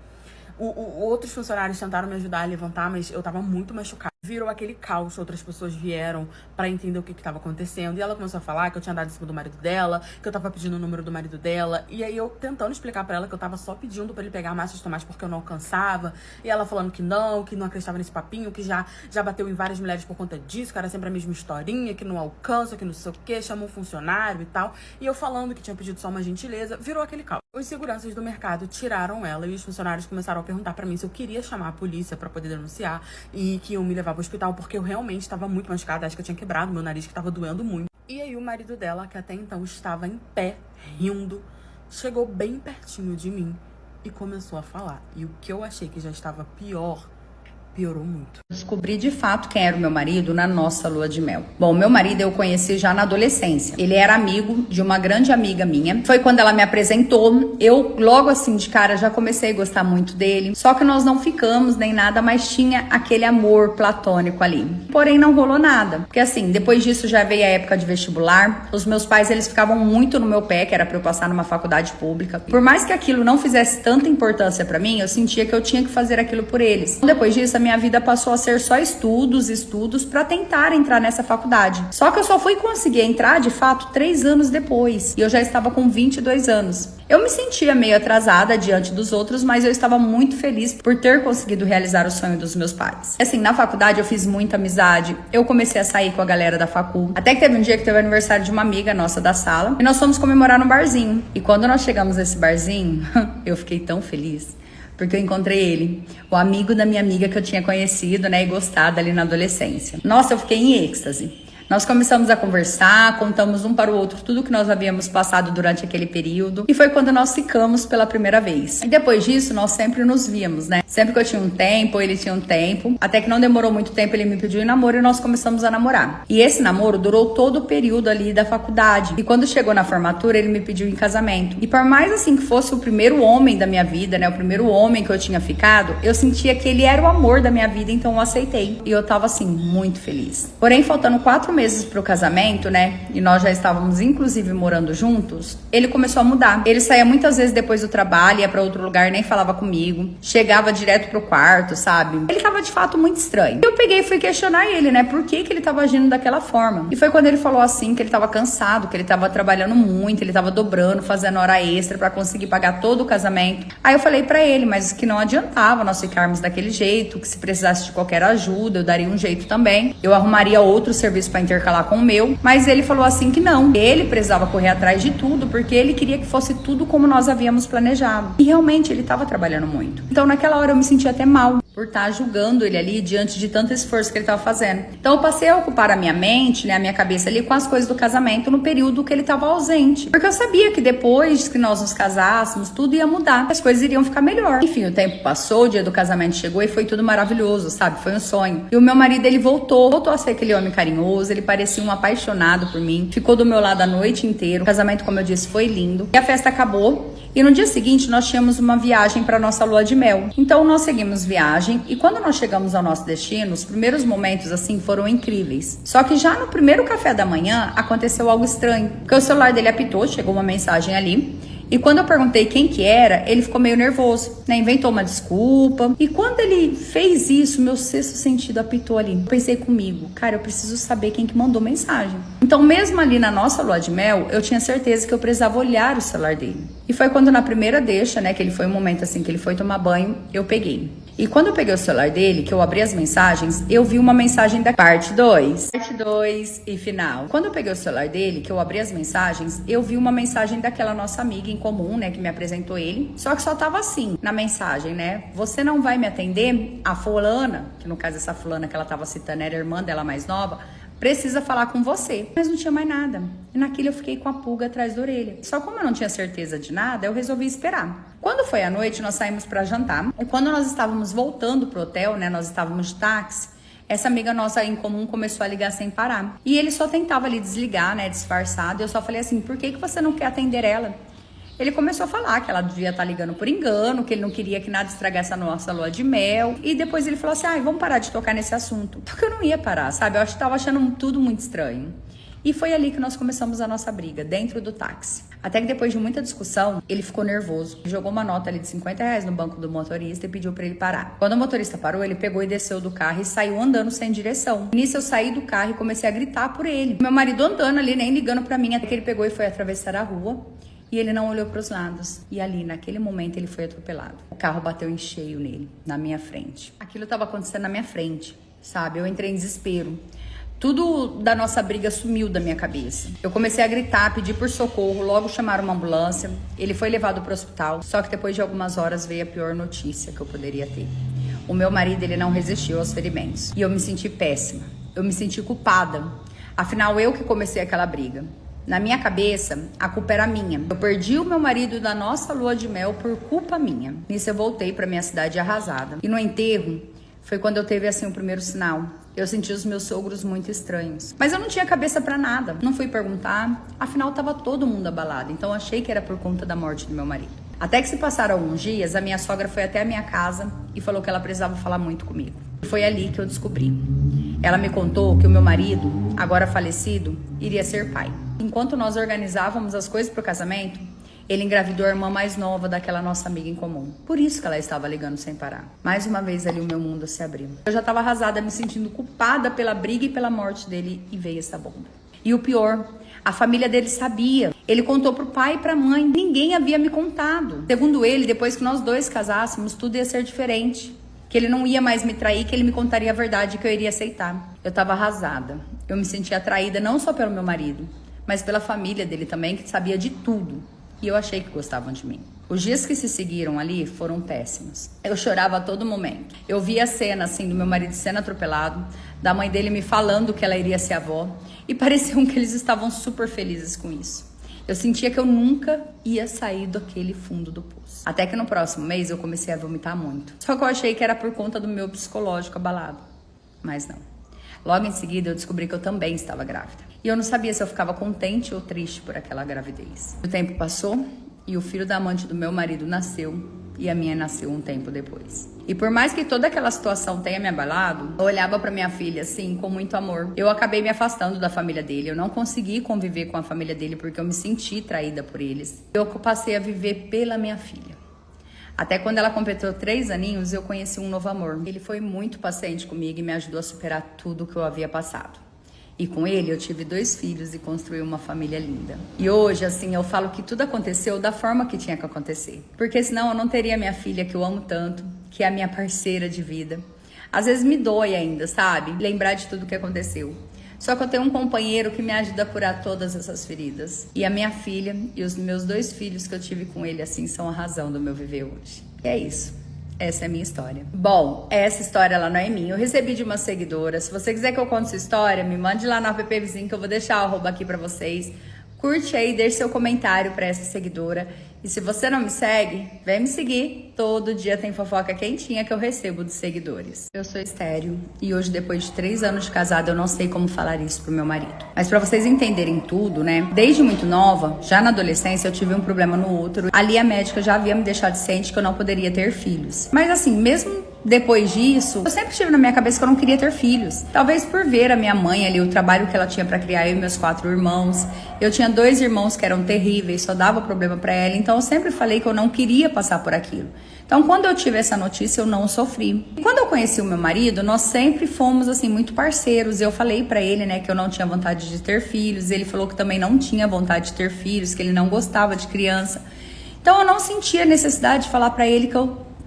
Outros funcionários tentaram me ajudar a levantar, mas eu tava muito machucada. Virou aquele caos, outras pessoas vieram pra entender o que tava acontecendo. E ela começou a falar que eu tinha dado em cima do marido dela, que eu tava pedindo o número do marido dela. E aí eu tentando explicar pra ela que eu tava só pedindo pra ele pegar a massa de tomate porque eu não alcançava. E ela falando que não acreditava nesse papinho, que já bateu em várias mulheres por conta disso, que era sempre a mesma historinha, que não alcança, que não sei o que, chamou um funcionário e tal. E eu falando que tinha pedido só uma gentileza, virou aquele caos. Os seguranças do mercado tiraram ela e os funcionários começaram a perguntar pra mim se eu queria chamar a polícia pra poder denunciar e que iam me levar pro hospital, porque eu realmente estava muito machucada, acho que eu tinha quebrado meu nariz, que tava doendo muito. E aí o marido dela, que até então estava em pé, rindo, chegou bem pertinho de mim e começou a falar. E o que eu achei que já estava pior, piorou muito. Descobri de fato quem era o meu marido na nossa lua de mel. Bom, meu marido eu conheci já na adolescência. Ele era amigo de uma grande amiga minha. Foi quando ela me apresentou. Eu logo assim de cara já comecei a gostar muito dele. Só que nós não ficamos nem nada, mas tinha aquele amor platônico ali. Porém não rolou nada. Porque assim, depois disso já veio a época de vestibular. Os meus pais, eles ficavam muito no meu pé, que era pra eu passar numa faculdade pública. Por mais que aquilo não fizesse tanta importância pra mim, eu sentia que eu tinha que fazer aquilo por eles. Depois disso, minha vida passou a ser só estudos para tentar entrar nessa faculdade. Só que eu só fui conseguir entrar, de fato, 3 anos depois. E eu já estava com 22 anos. Eu me sentia meio atrasada diante dos outros, mas eu estava muito feliz por ter conseguido realizar o sonho dos meus pais. Assim, na faculdade eu fiz muita amizade. Eu comecei a sair com a galera da facu. Até que teve um dia que teve o aniversário de uma amiga nossa da sala. E nós fomos comemorar num barzinho. E quando nós chegamos nesse barzinho, eu fiquei tão feliz. Porque eu encontrei ele, o amigo da minha amiga que eu tinha conhecido, né, e gostado ali na adolescência. Nossa, eu fiquei em êxtase. Nós começamos a conversar, contamos um para o outro tudo que nós havíamos passado durante aquele período. E foi quando nós ficamos pela primeira vez. E depois disso, nós sempre nos víamos, né? Sempre que eu tinha um tempo, ele tinha um tempo. Até que não demorou muito tempo, ele me pediu em namoro e nós começamos a namorar. E esse namoro durou todo o período ali da faculdade. E quando chegou na formatura, ele me pediu em casamento. E por mais assim que fosse o primeiro homem da minha vida, né? O primeiro homem que eu tinha ficado, eu sentia que ele era o amor da minha vida, então eu aceitei. E eu tava assim, muito feliz. Porém, faltando 4 meses pro casamento, né? E nós já estávamos inclusive morando juntos. Ele começou a mudar. Ele saía muitas vezes depois do trabalho, ia pra outro lugar, nem falava comigo. Chegava direto pro quarto, sabe? Ele tava de fato muito estranho. Eu peguei e fui questionar ele, né? Por que ele tava agindo daquela forma? E foi quando ele falou assim que ele tava cansado, que ele tava trabalhando muito, ele tava dobrando, fazendo hora extra pra conseguir pagar todo o casamento. Aí eu falei pra ele, mas que não adiantava nós ficarmos daquele jeito, que se precisasse de qualquer ajuda, eu daria um jeito também. Eu arrumaria outro serviço pra intercalar com o meu, mas ele falou assim que não. Ele precisava correr atrás de tudo, porque ele queria que fosse tudo como nós havíamos planejado. E realmente ele estava trabalhando muito. Então naquela hora eu me senti até mal. por estar julgando ele ali diante de tanto esforço que ele estava fazendo. Então eu passei a ocupar a minha mente, né, a minha cabeça ali com as coisas do casamento no período que ele estava ausente. Porque eu sabia que depois que nós nos casássemos, tudo ia mudar, as coisas iriam ficar melhor. Enfim, o tempo passou, o dia do casamento chegou e foi tudo maravilhoso, sabe? Foi um sonho. E o meu marido, ele voltou a ser aquele homem carinhoso, ele parecia um apaixonado por mim, ficou do meu lado a noite inteira. O casamento, como eu disse, foi lindo. E a festa acabou. E no dia seguinte nós tínhamos uma viagem para nossa lua de mel. Então nós seguimos viagem e quando nós chegamos ao nosso destino, os primeiros momentos assim foram incríveis. Só que já no primeiro café da manhã aconteceu algo estranho. Porque o celular dele apitou, chegou uma mensagem ali. E quando eu perguntei quem que era, ele ficou meio nervoso, né? Inventou uma desculpa. E quando ele fez isso, meu sexto sentido apitou ali. Eu pensei comigo, cara, eu preciso saber quem que mandou mensagem. Então, mesmo ali na nossa lua de mel, eu tinha certeza que eu precisava olhar o celular dele. E foi quando na primeira deixa, né, que ele foi um momento assim, que ele foi tomar banho, eu peguei. E quando eu peguei o celular dele, que eu abri as mensagens, eu vi uma mensagem da parte 2. Parte 2 e final. Quando eu peguei o celular dele, que eu abri as mensagens, eu vi uma mensagem daquela nossa amiga em comum, né, que me apresentou ele. Só que só tava assim, na mensagem, né? Você não vai me atender? A fulana, que no caso essa fulana que ela tava citando era a irmã dela mais nova, precisa falar com você. Mas não tinha mais nada. E naquilo eu fiquei com a pulga atrás da orelha. Só como eu não tinha certeza de nada, eu resolvi esperar. Quando foi à noite, nós saímos para jantar. E quando nós estávamos voltando pro hotel, né, nós estávamos de táxi, essa amiga nossa em comum começou a ligar sem parar. E ele só tentava ali desligar, né, disfarçado. E eu só falei assim, por que você não quer atender ela? Ele começou a falar que ela devia estar ligando por engano, que ele não queria que nada estragasse a nossa lua de mel. E depois ele falou assim, vamos parar de tocar nesse assunto. Porque eu não ia parar, sabe? Eu estava achando tudo muito estranho. E foi ali que nós começamos a nossa briga, dentro do táxi. Até que depois de muita discussão, ele ficou nervoso. Jogou uma nota ali de R$50 no banco do motorista e pediu para ele parar. Quando o motorista parou, ele pegou e desceu do carro e saiu andando sem direção. Nisso eu saí do carro e comecei a gritar por ele. Meu marido andando ali, nem ligando para mim, até que ele pegou e foi atravessar a rua. E ele não olhou para os lados. E ali, naquele momento, ele foi atropelado. O carro bateu em cheio nele, na minha frente. Aquilo estava acontecendo na minha frente, sabe? Eu entrei em desespero. Tudo da nossa briga sumiu da minha cabeça. Eu comecei a gritar, pedir por socorro, logo chamaram uma ambulância. Ele foi levado para o hospital, só que depois de algumas horas veio a pior notícia que eu poderia ter. O meu marido, ele não resistiu aos ferimentos. E eu me senti péssima. Eu me senti culpada. Afinal, eu que comecei aquela briga. Na minha cabeça, a culpa era minha. Eu perdi o meu marido da nossa lua de mel por culpa minha. Nisso eu voltei para minha cidade arrasada. E no enterro, foi quando eu teve assim o primeiro sinal. Eu senti os meus sogros muito estranhos. Mas eu não tinha cabeça pra nada. Não fui perguntar. Afinal, tava todo mundo abalado. Então, achei que era por conta da morte do meu marido. Até que se passaram alguns dias, a minha sogra foi até a minha casa e falou que ela precisava falar muito comigo. E foi ali que eu descobri. Ela me contou que o meu marido, agora falecido, iria ser pai. Enquanto nós organizávamos as coisas pro casamento, ele engravidou a irmã mais nova daquela nossa amiga em comum. Por isso que ela estava ligando sem parar. Mais uma vez ali o meu mundo se abriu. Eu já estava arrasada, me sentindo culpada pela briga e pela morte dele, e veio essa bomba. E o pior, a família dele sabia. Ele contou pro pai e pra mãe. Ninguém havia me contado. Segundo ele, depois que nós dois casássemos, tudo ia ser diferente. Que ele não ia mais me trair, que ele me contaria a verdade, que eu iria aceitar. Eu estava arrasada. Eu me sentia atraída não só pelo meu marido, mas pela família dele também, que sabia de tudo. E eu achei que gostavam de mim. Os dias que se seguiram ali foram péssimos. Eu chorava a todo momento. Eu via a cena, assim, do meu marido sendo atropelado, da mãe dele me falando que ela iria ser avó, e pareciam que eles estavam super felizes com isso. Eu sentia que eu nunca ia sair daquele fundo do poço. Até que no próximo mês eu comecei a vomitar muito. Só que eu achei que era por conta do meu psicológico abalado. Mas não. Logo em seguida eu descobri que eu também estava grávida. E eu não sabia se eu ficava contente ou triste por aquela gravidez. O tempo passou e o filho da amante do meu marido nasceu. E a minha nasceu um tempo depois. E por mais que toda aquela situação tenha me abalado, eu olhava para minha filha assim, com muito amor. Eu acabei me afastando da família dele. Eu não consegui conviver com a família dele porque eu me senti traída por eles. Eu passei a viver pela minha filha. Até quando ela completou 3 aninhos, eu conheci um novo amor. Ele foi muito paciente comigo e me ajudou a superar tudo que eu havia passado. E com ele eu tive 2 filhos e construí uma família linda. E hoje, assim, eu falo que tudo aconteceu da forma que tinha que acontecer. Porque senão eu não teria minha filha, que eu amo tanto, que é a minha parceira de vida. Às vezes me dói ainda, sabe? Lembrar de tudo que aconteceu. Só que eu tenho um companheiro que me ajuda a curar todas essas feridas. E a minha filha e os meus 2 filhos que eu tive com ele, assim, são a razão do meu viver hoje. E é isso. Essa é a minha história. Bom, essa história ela não é minha. Eu recebi de uma seguidora. Se você quiser que eu conte sua história, me mande lá no app Vizinho que eu vou deixar o arroba aqui pra vocês. Curte aí, deixe seu comentário pra essa seguidora. E se você não me segue, vem me seguir. Todo dia tem fofoca quentinha que eu recebo dos seguidores. Eu sou estéril e hoje, depois de 3 anos de casada, eu não sei como falar isso pro meu marido. Mas pra vocês entenderem tudo, né? Desde muito nova, já na adolescência, eu tive um problema no útero. Ali a médica já havia me deixado ciente que eu não poderia ter filhos. Mas assim, mesmo depois disso, eu sempre tive na minha cabeça que eu não queria ter filhos. Talvez por ver a minha mãe ali, o trabalho que ela tinha pra criar eu e meus 4 irmãos. Eu tinha 2 irmãos que eram terríveis, só dava problema pra ela. Então eu sempre falei que eu não queria passar por aquilo. Então quando eu tive essa notícia, eu não sofri. E quando eu conheci o meu marido, nós sempre fomos assim muito parceiros. Eu falei pra ele, né, que eu não tinha vontade de ter filhos. Ele falou que também não tinha vontade de ter filhos, que ele não gostava de criança. Então eu não sentia necessidade de falar pra ele que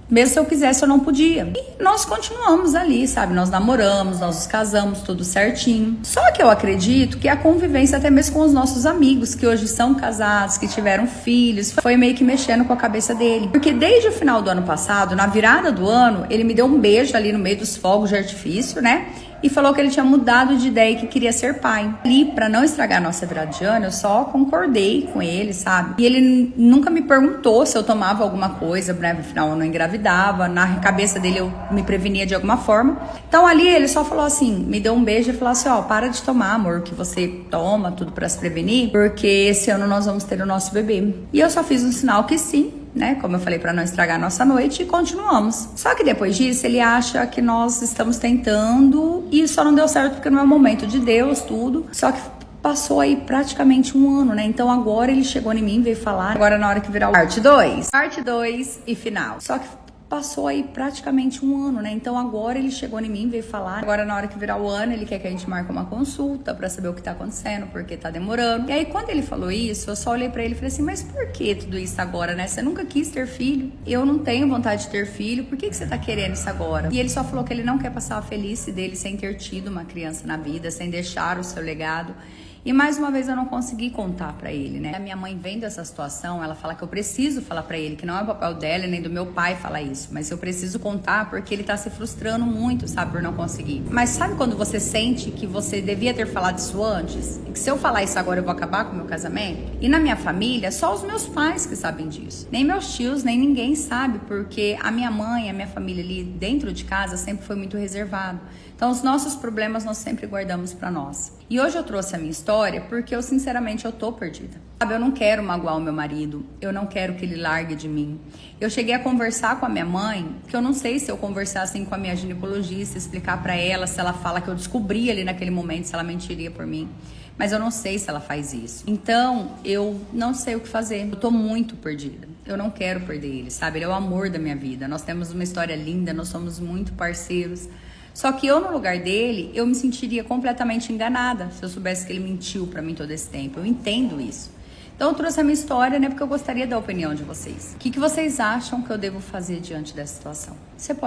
mesmo se eu quisesse, eu não podia. E nós continuamos ali, sabe? Nós namoramos, nós nos casamos, tudo certinho. Só que eu acredito que a convivência, até mesmo com os nossos amigos, que hoje são casados, que tiveram filhos, foi meio que mexendo com a cabeça dele. Porque desde o final do ano passado, na virada do ano, ele me deu um beijo ali no meio dos fogos de artifício, né? E falou que ele tinha mudado de ideia e que queria ser pai. Ali, pra não estragar a nossa virada de ano, eu só concordei com ele, sabe? E ele nunca me perguntou se eu tomava alguma coisa, né? Afinal, eu não engravidava. Na cabeça dele, eu me prevenia de alguma forma. Então, ali, ele só falou assim, me deu um beijo e falou assim, ó, para de tomar, amor, que você toma tudo pra se prevenir, porque esse ano nós vamos ter o nosso bebê. E eu só fiz um sinal que sim, né? Como eu falei, para não estragar a nossa noite, e continuamos. Só que depois disso, ele acha que nós estamos tentando e só não deu certo porque não é o momento de Deus, tudo. Só que passou aí praticamente um ano, né? Então agora ele chegou em mim e veio falar. Agora na hora que virar o parte 2 e final. Só que passou aí praticamente um ano, né? Então agora ele chegou em mim e veio falar. Agora na hora que virar o ano, ele quer que a gente marque uma consulta pra saber o que tá acontecendo, porque tá demorando. E aí quando ele falou isso, eu só olhei pra ele e falei assim, mas por que tudo isso agora, né? Você nunca quis ter filho? Eu não tenho vontade de ter filho, por que você tá querendo isso agora? E ele só falou que ele não quer passar a velhice dele sem ter tido uma criança na vida, sem deixar o seu legado. E mais uma vez eu não consegui contar pra ele, né? A minha mãe vendo essa situação, ela fala que eu preciso falar pra ele, que não é o papel dela nem do meu pai falar isso, mas eu preciso contar porque ele tá se frustrando muito, sabe, por não conseguir. Mas sabe quando você sente que você devia ter falado isso antes? E que se eu falar isso agora eu vou acabar com o meu casamento? E na minha família, só os meus pais que sabem disso. Nem meus tios, nem ninguém sabe, porque a minha mãe, a minha família ali dentro de casa sempre foi muito reservado. Então os nossos problemas nós sempre guardamos pra nós. E hoje eu trouxe a minha história porque eu sinceramente eu tô perdida. Sabe, eu não quero magoar o meu marido, eu não quero que ele largue de mim. Eu cheguei a conversar com a minha mãe, que eu não sei se eu conversar assim com a minha ginecologista, explicar pra ela, se ela fala que eu descobri ali naquele momento, se ela mentiria por mim. Mas eu não sei se ela faz isso. Então, eu não sei o que fazer. Eu tô muito perdida. Eu não quero perder ele, sabe? Ele é o amor da minha vida. Nós temos uma história linda, nós somos muito parceiros. Só que eu, no lugar dele, eu me sentiria completamente enganada se eu soubesse que ele mentiu pra mim todo esse tempo. Eu entendo isso. Então eu trouxe a minha história, né, porque eu gostaria da opinião de vocês. O que vocês acham que eu devo fazer diante dessa situação? Você pode